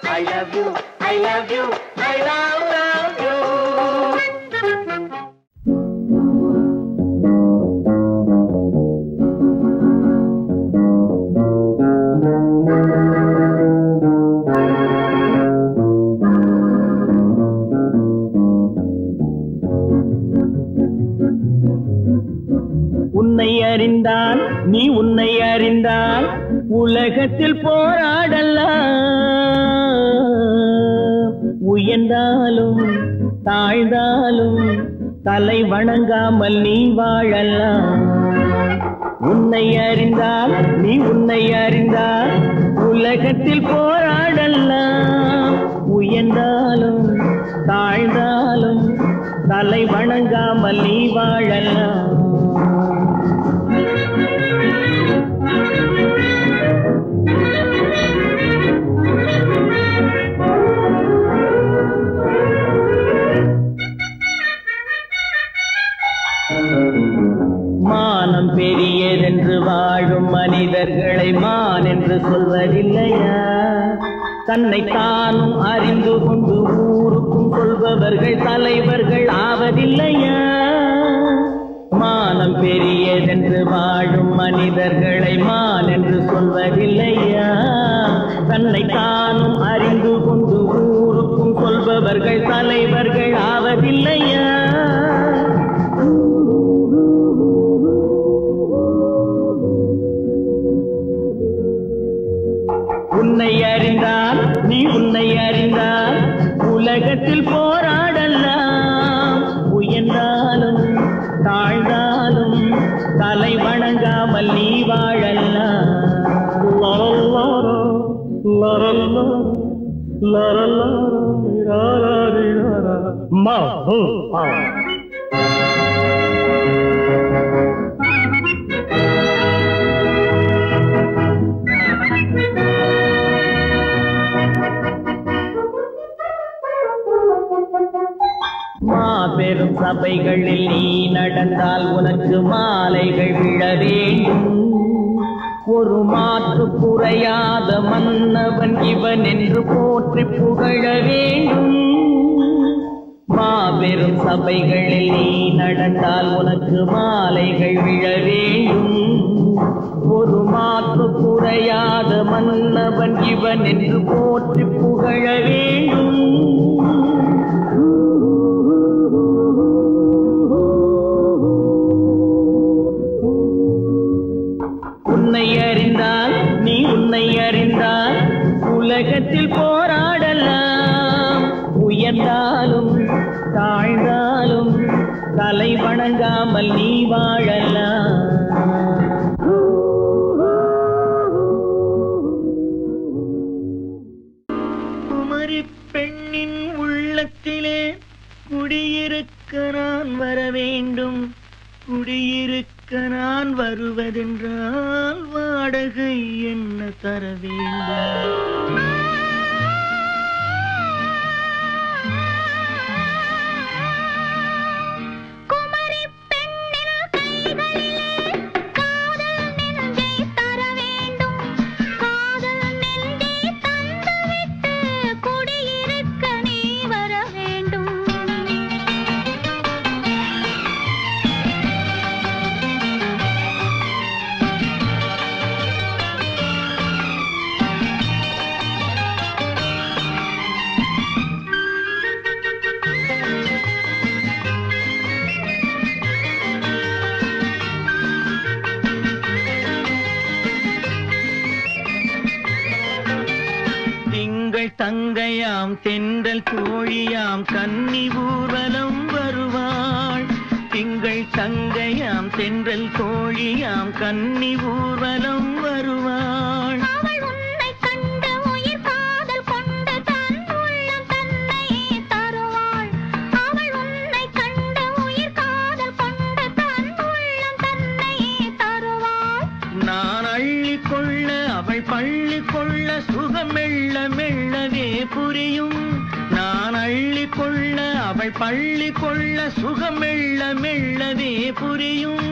[SPEAKER 5] I love you, I love you, I love you.
[SPEAKER 3] உன்னை அறிந்தால் நீ உன்னை அறிந்தால் உலகத்தில் போராடலாம் உயர்ந்தாலும் தாழ்ந்தாலும் தலை வணங்காமல் நீ வாழலாம் உன்னை அறிந்தால் நீ உன்னை அறிந்தால் உலகத்தில் போராடலாம் உயர்ந்தாலும் தாழ்ந்தாலும் தலை வணங்காமல் நீ வாழலாம் மானம் பெரியதென்று வாழும் மனிதர்களை மான் என்று சொல்வதில்லையா தன்னை தானும் அறிந்து கொண்டு ஊருக்கும் சொல்பவர்கள் தலைவர்கள் ஆவதில்லையா மானம் பெரியதென்று வாழும் மனிதர்களை மான் என்று சொல்வதில்லையா தன்னை தானும் அறிந்து கொண்டு ஊருக்கும் சொல்பவர்கள் தலைவர்கள் ஆவதில்லையா உன்னை அறிந்தால் நீ உன்னை அறிந்தால் உலகத்தில் போராடலாம் உயர்ந்தாலும் தாழ்ந்தாலும் தலை வணங்காமல் நீ வாழலாம் மாபெரும் சபைகளில் நீ நடந்தால் உனக்கு மாலைகள் விழ வேண்டும் ஒரு மாற்று குறையாத மன்னவன் இவன் என்று போற்றி புகழ வேண்டும் மாபெரும் சபைகளில் நீ நடந்தால் உனக்கு மாலைகள் விழ வேண்டும் ஒரு மாற்று குறையாத மன்னவன் இவன் என்று போற்றி புகழ வேண்டும் உலகத்தில் போராடலாம், உயர்ந்தாலும் தாழ்ந்தாலும் தலை வணங்காமல் நீ வாழலாம். குமரி பெண்ணின் உள்ளத்திலே குடியிருக்க நான் வர வேண்டும். குடியிருக்க நான் வருவதென்றால் வாடகை என்ன தர வேண்டும்? தங்கையாம் தென்றல் தோழியாம் கன்னி ஊர்வலம் வருவாள். திங்கள் தங்கையாம் தென்றல் தோழியாம் கன்னி ஊர்வலம் வருவாள்.
[SPEAKER 2] அவள் உன்னை கண்டு உயிர் காதல் கொண்டு தன் உள்ளம் தன்னையே தருவாள். அவள் உன்னை கண்டு உயிர் காதல் கொண்டு தன் உள்ளம் தன்னையே தருவாள்.
[SPEAKER 3] நான் அள்ளி கொள்ள அவள் பள்ளி கொள்ள சுகம் மெல்ல மெல்லவே புரியும். நான் அள்ளி கொள்ள அவள் பள்ளி கொள்ள சுகம் மெல்ல மெல்லவே புரியும்.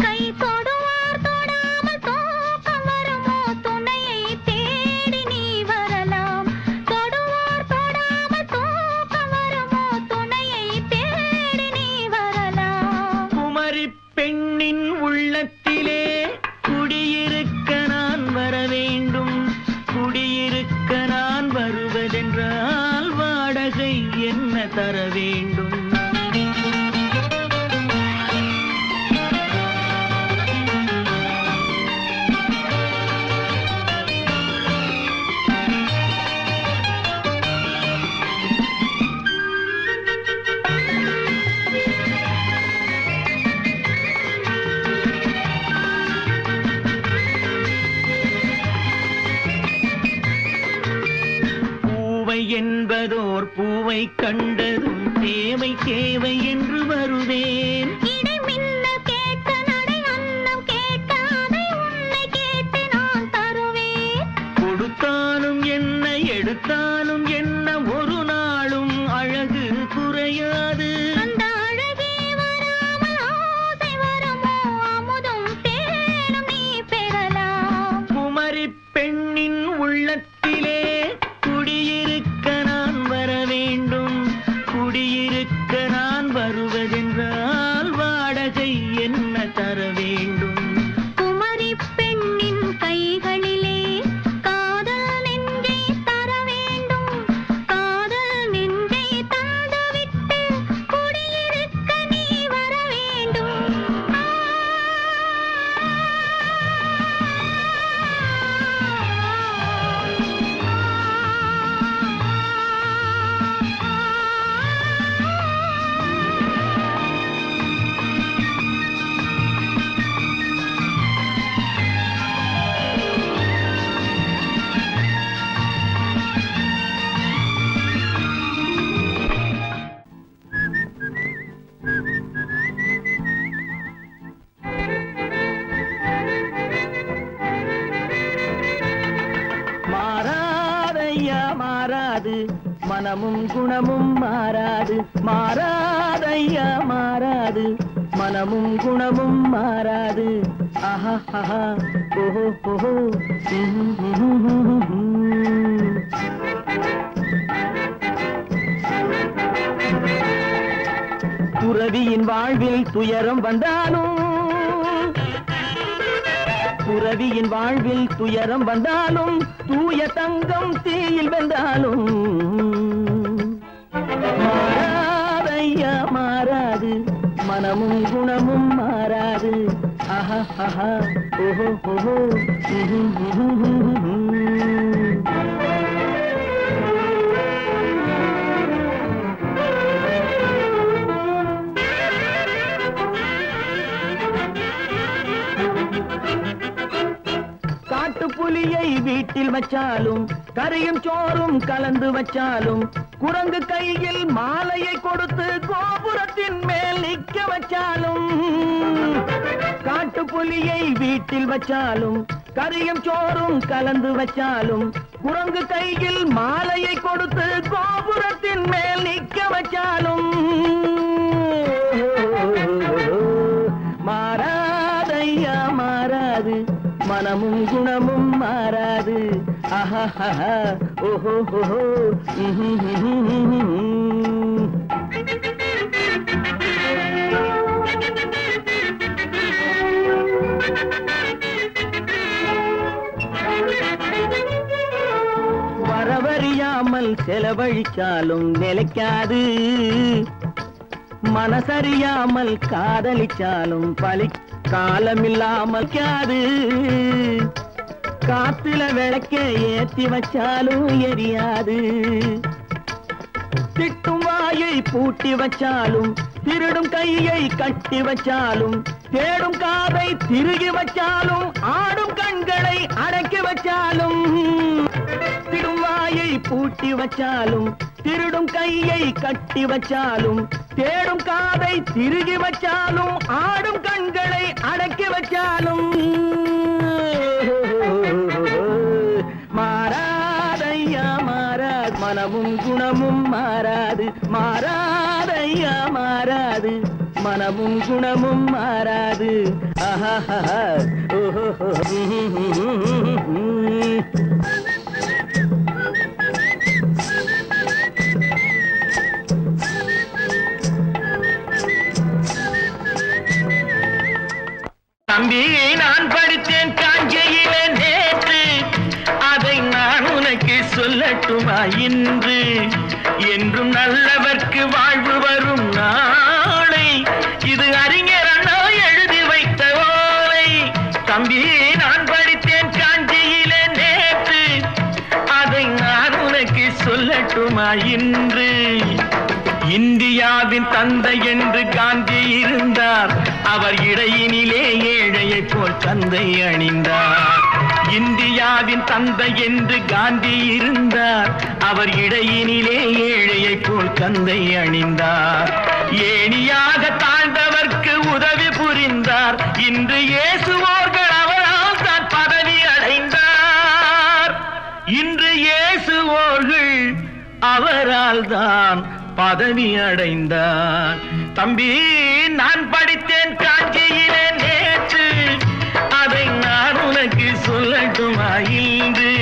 [SPEAKER 2] கை தொடுவார் தொடாமல் தூக்கம் வருமோ துணையை தேடி நீ வரலாம். தொடுவார் தொடாமல் தூக்கம் வருமோ துணையை தேடி நீ வரலாம்.
[SPEAKER 3] குமரி பெண்ணின் உள்ளத்திலே குடியிருக்க நான் வர வேண்டும். குடியிருக்க நான் வருவதென்றால் வாடகை என்ன தர வேண்டும்? என்பதோர் பூவை கண்டதும் தேவை தேவை என்று வருவேன்.
[SPEAKER 2] இடை மின்ன கேட்க நடை அன்னம் கேட்க அதை உன்னை கேட்டு நான் தருவேன்.
[SPEAKER 3] கொடுத்தாலும் என்ன எடுத்தாலும் என்ன ஒரு நாளும் அழகு குறையாது.
[SPEAKER 2] அந்த அழகே வராமல் ஆசை வருமோ அமுதும் தேனும் நீ பெறலாம்.
[SPEAKER 3] குமரி பெண்ணின் உள்ளத்திலே குடியிருக்க நான் வர வேண்டும். குடியிருக்க நான் வருவதென்றால் வாடகை என்ன தர வேண்டும்?
[SPEAKER 2] குமரி பெண்ணின் கைகளிலே காதல் நெஞ்சை தர வேண்டும். காதல் நெஞ்சை தந்துவிட்டு குடியிருக்க நீ வர வேண்டும்.
[SPEAKER 3] மாறாதையா மாறாது மனமும் குணமும் மாறாது. மாறாதையா மாறாது மனமும் குணமும் மாறாது. ஆஹா ஆஹா ஓஹோ ஓஹோ. துறவியின் வாழ்வில் துயரம் வந்தாலும் துறவியின் வாழ்வில் துயரம் வந்தாலும் தூய தங்கம் தீயில் வெந்தாலும் மாறாதையா மாறாது மனமும் குணமும் மாறாது. ஆஹா ஆஹா ஓஹோ ஓஹோ. வீட்டில் வச்சாலும் கறியும் சோறும் கலந்து வச்சாலும் குரங்கு கையில் மாலையை கொடுத்து கோபுரத்தின் மேல் நிற்க வச்சாலும் காட்டுப்புலியை வீட்டில் வச்சாலும் கறியும் சோறும் கலந்து வச்சாலும் குரங்கு கையில் மாலையை கொடுத்து கோபுரத்தின் மேல் நிற்க வச்சாலும் மாறாதையா மாறாது மனமும் குணமும் மாறாது ஆஹா ஓஹோ வரவறியாமல் செலவழிச்சாலும் நிலைக்காது மனசறியாமல் காதலிச்சாலும் பலி காலமில்லாமல் காது காத்துல விளக்க ஏத்தி வச்சாலும் எரியாது திட்டும் வாயை பூட்டி வச்சாலும் திருடும் கையை கட்டி வச்சாலும் தேடும் காதை திருகி வச்சாலும் ஆடும் கண்களை அடக்கி வச்சாலும் திடும் வாயை பூட்டி வச்சாலும் திருடும் கையை கட்டி வச்சாலும் தேடும் காதை திருகி வச்சாலும் ஆடும் கண்களை அடக்கி வச்சாலும் மாறாதையா மாறாது மனமும் குணமும் மாறாது மாறாதையா மாறாது மனமும் குணமும் மாறாது ஆஹா ஓஹோ தம்பி நான் படித்தேன் காஞ்சியிலே நேற்று அதை நான் உனக்கு சொல்லட்டுமா இன்று என்றும் நல்லவர்க்கு வாழ்வு வரும் நாளை இது அறிஞர் அண்ணா எழுதி வைத்த ஓலை தம்பி நான் படித்தேன் காஞ்சியிலே நேற்று அதை நான் உனக்கு சொல்லட்டுமா இன்று இந்தியாவின் தந்தை என்று காந்தி இருந்தார் அவர் இடையினிலே ஏழையை போல் தந்தை அணிந்தார் இந்தியாவின் தந்தை என்று காந்தி இருந்தார் அவர் இடையினிலே ஏழையை போல் தந்தை அணிந்தார் ஏணியாக தாழ்ந்தவர்க்கு உதவி புரிந்தார் இன்று இயேசுவோர்கள் அவரால் தான் பதவி அடைந்தார் இன்று இயேசுவோர்கள் அவரால் தான் பதவி அடைந்தார் தம்பி நான் படித்தேன் காஞ்சியிலே நேற்று அதை நான் உனக்கு சொல்லட்டுமா இன்று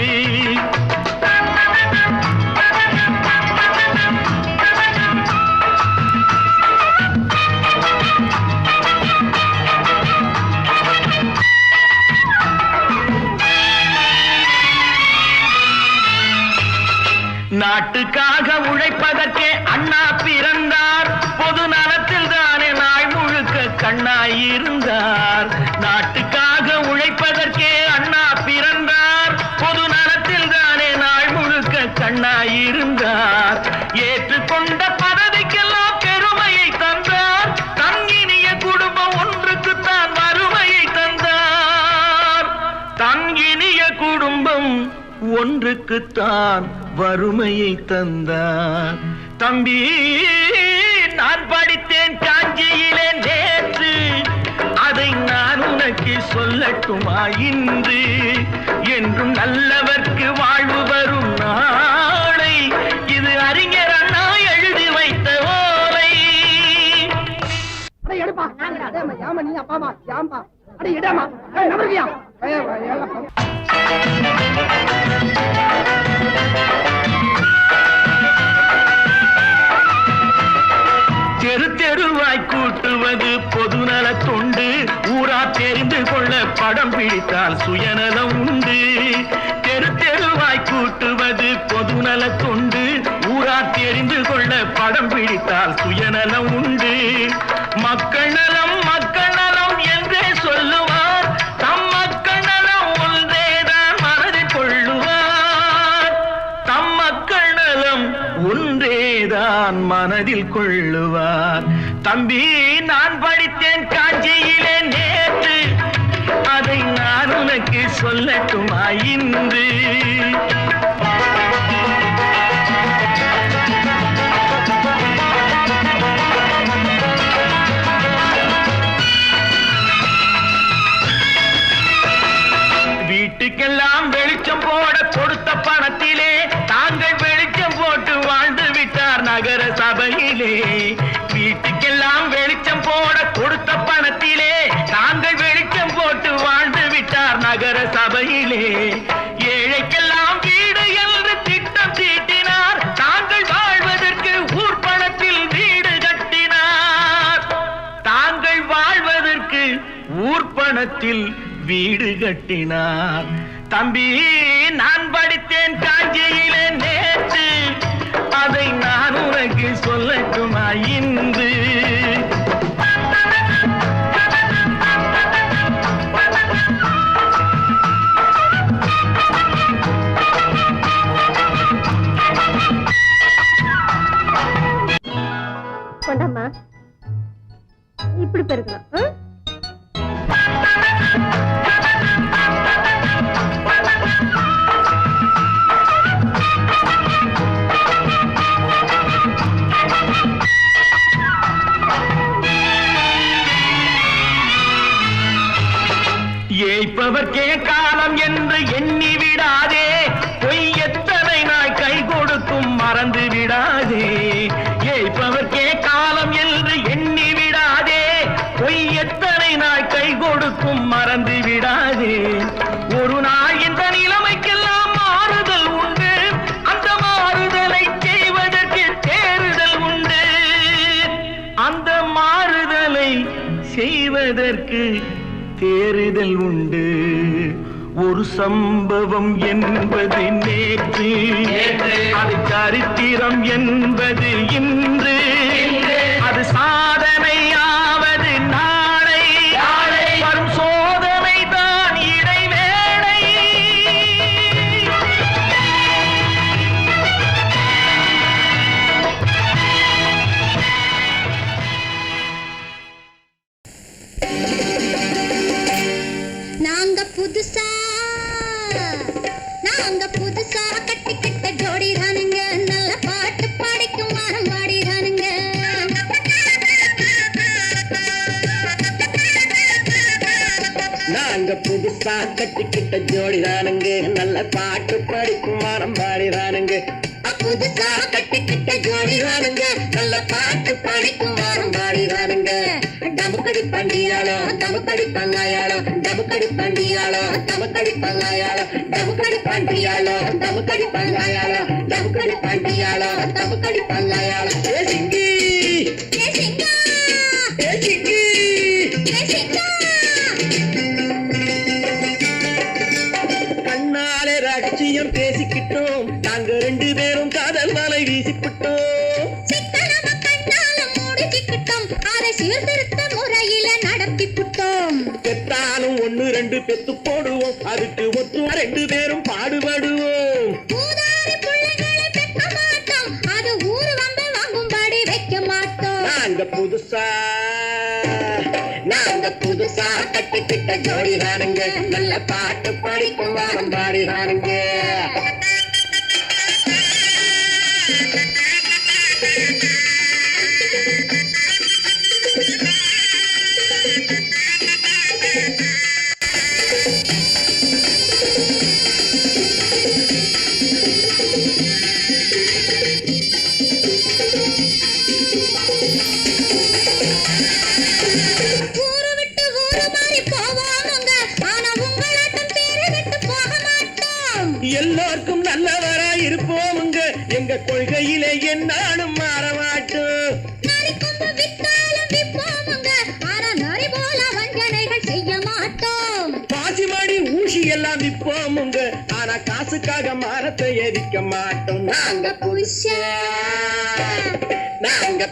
[SPEAKER 3] நாட்டுக்காக உழைப்பதற்கே அண்ணா பிறந்தார் பொது நலத்தில் தானே நாள் முழுக்க கண்ணாயிருந்தார் நாட்டுக்காக உழைப்பதற்கே அண்ணா பிறந்தார் பொது நலத்தில் தானே நாள் முழுக்க கண்ணாயிருந்தார் ஏற்றுக்கொண்ட பதவிக்கெல்லாம் பெருமையை தந்தார் தங்கினிய குடும்பம் ஒன்றுக்குத்தான் வறுமையை தந்தார் தங்கினிய குடும்பம் ஒன்றுக்குத்தான் வறுமையை தந்தார் தம்பி நான் படித்தேன் காஞ்சியிலே நேற்று அதை நான் உனக்கு சொல்லட்டுமா இன்று என்றும் நல்லவர்க்கு வாழ்வு வரும் நாளை இது அறிஞர் அண்ணா எழுதி வைத்த ஓலை
[SPEAKER 1] எடுப்பா யாமா நீ அப்பாமா யாம்பா அட இடமா நபர்கியா
[SPEAKER 3] தெரு தெருவாய் கூட்டுவது பொதுநல தொண்டு ஊரா தெரிந்து கொள்ள படம் பிடித்தால் சுயநலம் உண்டு தெரு தெருவாய் கூட்டுவது பொதுநல தொண்டு ஊரா தெரிந்து கொள்ள படம் பிடித்தால் சுயநலம் உண்டு மக்கள் நலம் என்றே சொல்லுவார் தம் மக்கள் நலம் ஒன்றேதான் மனதில் கொள்ளுவார் தம் மக்கள் நலம் ஒன்றேதான் மனதில் கொள்ளுவார் தம்பி நான் படித்தேன் காஞ்சியிலே நேற்று அதை நான் உனக்கு சொல்லட்டுமா இன்று? வீட்டுக்கெல்லாம் வெளிச்சம் போட கொடுத்த பணத்திலே தாங்கள் வெளிச்சம் போட்டு வாழ்ந்து விட்டார் நகர சபையிலே. வீட்டுக்கெல்லாம் வெளிச்சம் போட கொடுத்த பணத்திலே தாங்கள் வெளிச்சம் போட்டு வாழ்ந்து விட்டார் நகர சபையிலே. ஏழைக்கெல்லாம் வீடு என்று திட்டம் தீட்டினார், தாங்கள் வாழ்வதற்கு ஊர் பணத்தில் வீடு கட்டினார். தாங்கள் வாழ்வதற்கு ஊர் பணத்தில் வீடு கட்டினார். தம்பி, நான் படித்தேன் காஞ்சியிலே நேற்று, அதை நான் உனக்கு சொல்லட்டுமா இன்று?
[SPEAKER 2] கொண்டாம்மா, இப்படி பெருக்கணும்.
[SPEAKER 3] ஏய்ப்பவர்க்கே காலம் என்று எண்ணி விடாதே, பொய் எத்தனை நாய் கை கொடுக்கும் மறந்து விடாதே. ஏய்ப்பவர்க்கே காலம் என்று எண்ணி விடாதே, பொய் எத்தனை நாய் கை கொடுக்கும் மறந்து விடாதே. ஒரு நாள் இந்த நிலைமைக்கெல்லாம் மாறுதல் உண்டு, அந்த மாறுதலை செய்வதற்கு தேறுதல் உண்டு. அந்த மாறுதலை செய்வதற்கு தேறுதல் உண்டு. ஒரு சம்பவம் என்பது நேற்று, அது சரித்திரம் என்பது இன்று, அது சாதனையாவது நாளை, வரும் சோதனை தான் இடைவேளை.
[SPEAKER 2] நாங்க புதுசா கட்டிக்கிட்ட ஜோடி தானுங்க, நல்ல பாட்டு பாடிக்கும் வாரம் பாடி தானுங்க.
[SPEAKER 5] நாங்க புதுசா கட்டிக்கிட்ட ஜோடி தானுங்க, நல்ல பாட்டு படிக்கும் வாரம் பாடி தானுங்க. புதுசா கட்டிக்கிட்ட ஜோடி தானுங்க, நல்ல பாட்டு படிக்கும் வாரம் பாடி தானுங்க. டமுக்கடி பண்டியாளோ டமுக்கடி பங்காயாளோ, டமுக்கடி பண்டியாளோ டமுக்கடி பங்காயாளோ, டமுக்கடி பண்டியாளோ டமுக்கடி பங்காயாளோ, டமுக்கடி பண்டியாளோ டமுக்கடி பங்காயாளோ. ஏ சிங்கி
[SPEAKER 2] ஏ சிங்கா,
[SPEAKER 5] ஏ சிங்கி
[SPEAKER 2] ஏ சிங்கா,
[SPEAKER 5] கண்ணாலே ரகசியம் பேசிக்கிட்டோம், நாங்க ரெண்டு பேரும் காதல் மலை வீசிக்கிட்டோம்.
[SPEAKER 2] சிக்கனமா கண்ணால முடிச்சுக்கிட்டோம், அதை சீர்திருத்த முறையில நடத்திப்புட்டோம்.
[SPEAKER 5] பெத்தாலும் ஒண்ணு ரெண்டு பெத்து போடுவோம், அதுக்கு ஒத்துவா ரெண்டு பேரும் பாடுபடுவோம்.
[SPEAKER 2] ஊதாரி பிள்ளைகளை பெக்க மாட்டோம், அது ஊரு வம்ப வாங்கும்படி வைக்க மாட்டோம்.
[SPEAKER 5] நாங்க புதுசா கட்டிக்கிட்ட ஜோடி தானுங்க, நல்ல பாட்டு படிக்கும் வாரம் பாடி தானுங்க.
[SPEAKER 2] ஊரு விட்டு ஊரு மாறி போவோமுங்க, ஆனா உங்களாட்டம் பேரு விட்டு போக மாட்டோம்.
[SPEAKER 5] எல்லாருக்கும் நல்லவரா இருப்போமுங்க, எங்க கொள்கையிலே என்னாலும் மாற மாட்டோம்.
[SPEAKER 2] நரி கொம்பு வித்தாலும் விப்போமுங்க, ஆனா நரி போல வஞ்சனைகள் செய்ய மாட்டோம்.
[SPEAKER 5] பாசிமணி ஊசி எல்லாம் விப்போமுங்க, ஆனா காசுக்காக மரத்தை எரிக்க மாட்டோம். நாங்க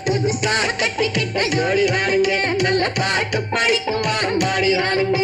[SPEAKER 5] புதுசா கட்டிக்கிட்ட ஜோடி தானுங்க, நல்ல பாட்டு படிக்கும் வாரம் பாடி தானுங்க.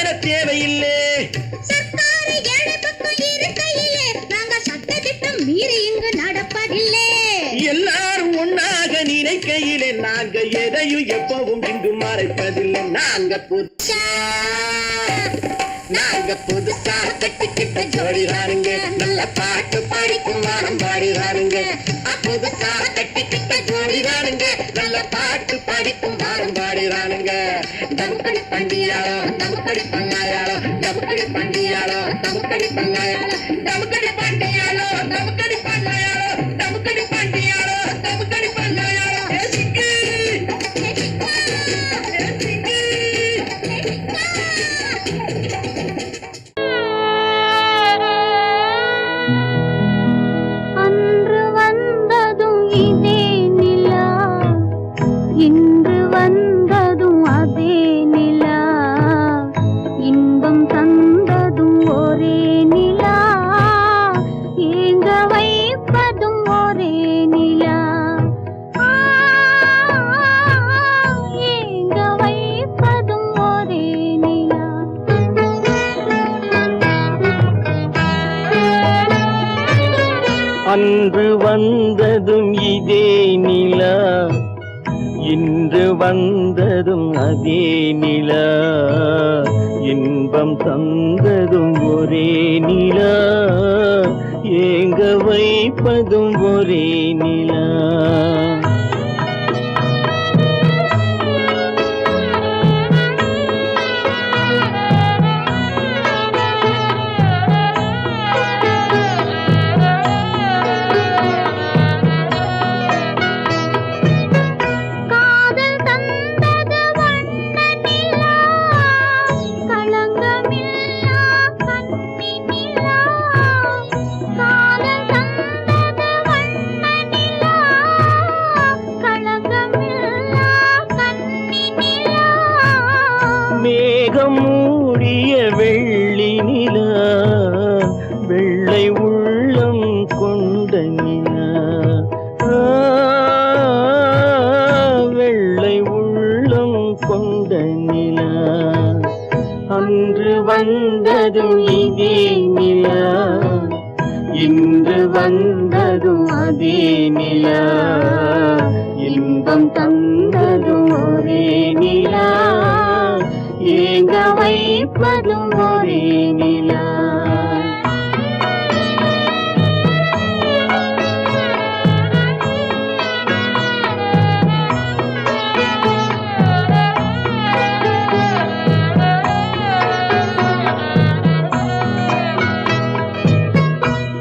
[SPEAKER 3] தேட தேவையில்லை.
[SPEAKER 2] சர்க்காரு ஏழை பக்கம் இருக்கையிலே நாங்க சட்ட திட்டம் மீறி இங்கு நடப்பதில்லை.
[SPEAKER 3] எல்லாரும் ஒன்னாக நினைக்கையிலே நாங்க எதையும் எப்பவும் இங்கு மறைப்பதில்லை. நாங்க புதுசா கட்டிக்கிட்ட ஜோடிதானுங்க, நல்ல பாட்டு பாடிக்கும் வாரம் பாடிதானுங்க. புதுசா கட்டிக்கிட்ட ஜோடிதானுங்க, நல்ல பாட்டு பாடிக்கும் வாரம் பாடிதானுங்க. தமுக்கடி பண்டியாளோ தமுக்கடி பங்காயாளோ, தமுக்கடி பண்டியாளோ தமுக்கடி பங்காயாளோ, தமுக்கடி பண்டியாளோ தமுக்கடி பங்காயாளோ, தமுக்கடி பண்டியாளோ தமுக்கடி பங்காயாளோ.
[SPEAKER 2] அன்று வந்ததும் இதே நிலா, இன்று வந்ததும் அதே நிலா, இன்பம் தந்ததும் ஒரே நிலா, ஏங்க வைப்பதும் ஒரே நிலா, ஏங்க வைப்பதும் ஒரே நிலா.
[SPEAKER 3] அன்று வந்ததும் இதே நிலா, இன்று வந்ததும் அதே நிலா, இன்பம் தந்ததும் ஒரே நிலா, ஏங்க வைப்பதும் ஒரே நிலா.
[SPEAKER 2] காதல் தந்தது வண்ண நிலா, களங்கமில்லா கன்னி நிலா, காதல் தந்தது வண்ண நிலா, களங்கமில்லா கன்னி நிலா.
[SPEAKER 3] மேகம் மூடிய வெள்ளி நிலா, வெள்ளை உள்ளம் கொண்ட நிலா, வெள்ளை உள்ளம் கொண்ட நிலா. அன்று வந்ததும் இதே நிலா, இன்று வந்ததும் அதே நிலா, இன்பம் தந்ததும் ஒரே நிலா, ஏங்க வைப்பதும் ஒரே நிலா.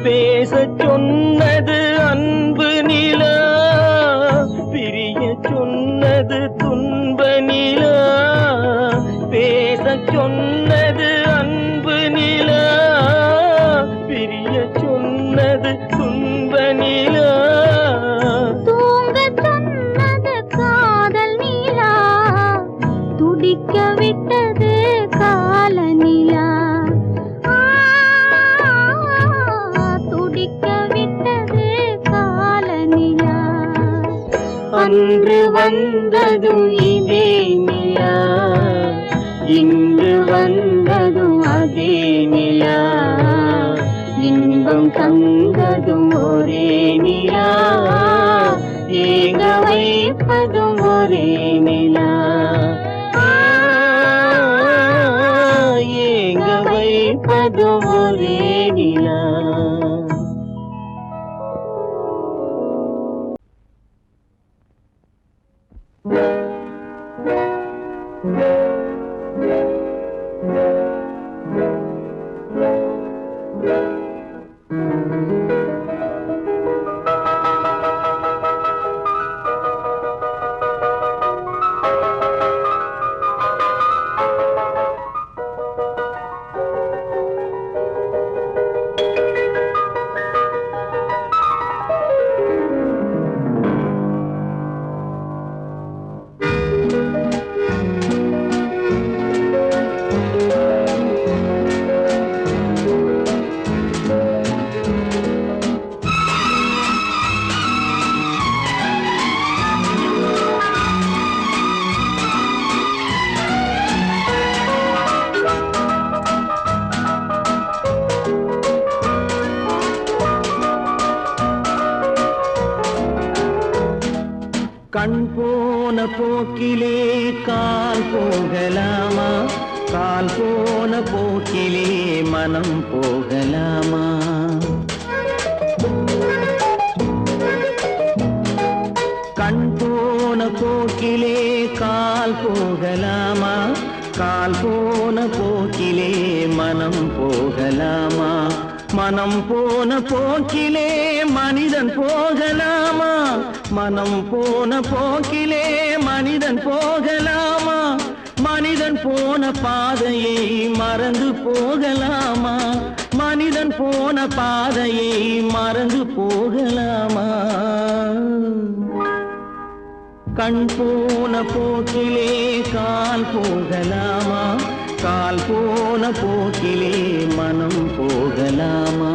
[SPEAKER 3] பேசச் சொன்னது அன்பு நிலா, பிரிய சொன்னது துன்ப நிலா, பேசச் சொன்னது அன்பு நிலா, பிரிய சொன்னது துன்ப நிலா.
[SPEAKER 2] தூங்கச் சொன்னது காதல் நிலா, துடிக்க விட்டது கால நிலா, துடிக்க விட்டது கால நிலா.
[SPEAKER 3] அன்று வந்ததும் இதே நிலா, இன்று வந்ததும் அதே நிலா, இன்பம் தந்ததும் ஒரே நிலா, ஏங்க வைப்பதும் ஒரே நிலா, ஏங்க வைப்பதும் ஒரே நிலா. கண் போன போக்கிலே கால் போகலாமா, கால் போன போக்கிலே மனம் போகலாமா? கண் போன போக்கிலே கால் போகலாமா, கால் போன போக்கிலே மனம் போகலாமா? மனம் போன போக்கிலே மனிதன் போகலாமா, மனம் போன போக்கிலே மனிதன் போகலாமா? மனிதன் போன பாதையை மறந்து போகலாமா, மனிதன் போன பாதையை மறந்து போகலாமா? கண் போன போக்கிலே கால் போகலாமா, கால் போன போக்கிலே மனம் போகலாமா?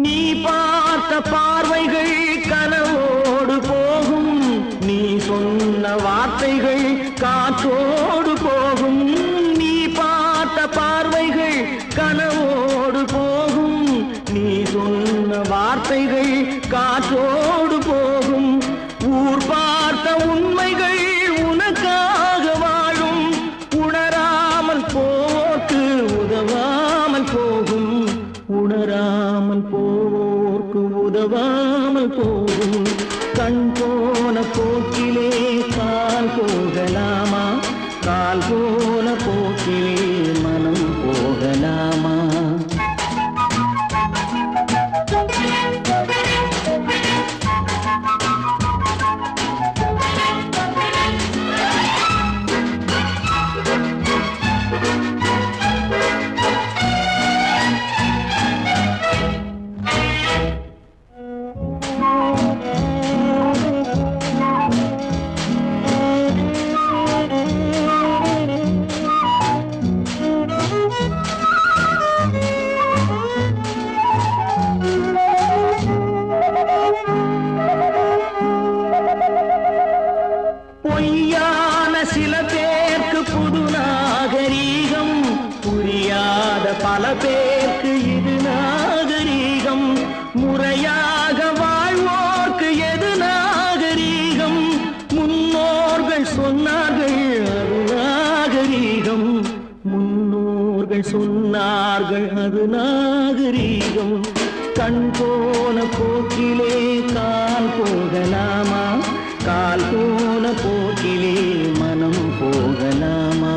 [SPEAKER 3] நீ பார்த்த பார்வைகள் கனவோடு போகும், நீ சொன்ன வார்த்தைகள் காற்றோடு போகும். நீ பார்த்த பார்வைகள் கனவோடு போகும், நீ சொன்ன வார்த்தைகள் காற்றோடு போகும். ஊர் பார்த்த உண்மைகள் உனக்காக வாழும், உணராமல் போக்கு உதவாமல் போகும், உணராமல் போவோர்க்கு உதவாமல் போகும். கண் போன போக்கிலே கால் போகலாமா, கால் போன போக்கிலே மனம் போகலாமா? பொய்யான சில பேருக்கு புது நாகரீகம், புரியாத பல பேருக்கு இது நாகரீகம். முறையாக வாழ்வோர்க்கு எது நாகரீகம்? முன்னோர்கள் சொன்னார்கள் அது நாகரீகம், முன்னோர்கள் சொன்னார்கள் அது நாகரீகம். கண் போன போக்கிலே கால் போகலாமா, கால் போன போக்கிலே மனம் போகலாமா?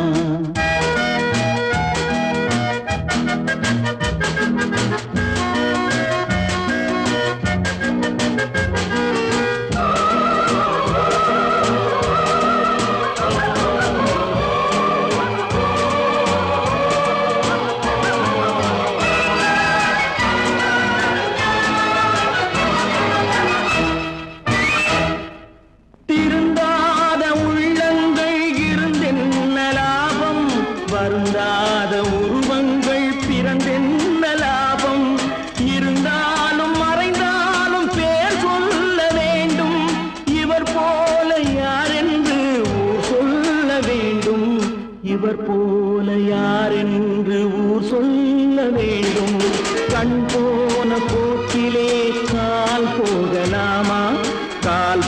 [SPEAKER 3] திருந்தாத உள்ளங்கள் இருந்தென்ன லாபம், வருந்தாத உருவங்கள் பிறந்தென்ன லாபம்? இருந்தாலும் மறைந்தாலும் பேர் சொல்ல வேண்டும், இவர் போல யாரென்று ஊர் சொல்ல வேண்டும், இவர் போல யாரென்று ஊர் சொல்ல வேண்டும். கண் போன போக்கிலே கால் போகலாமா, கால்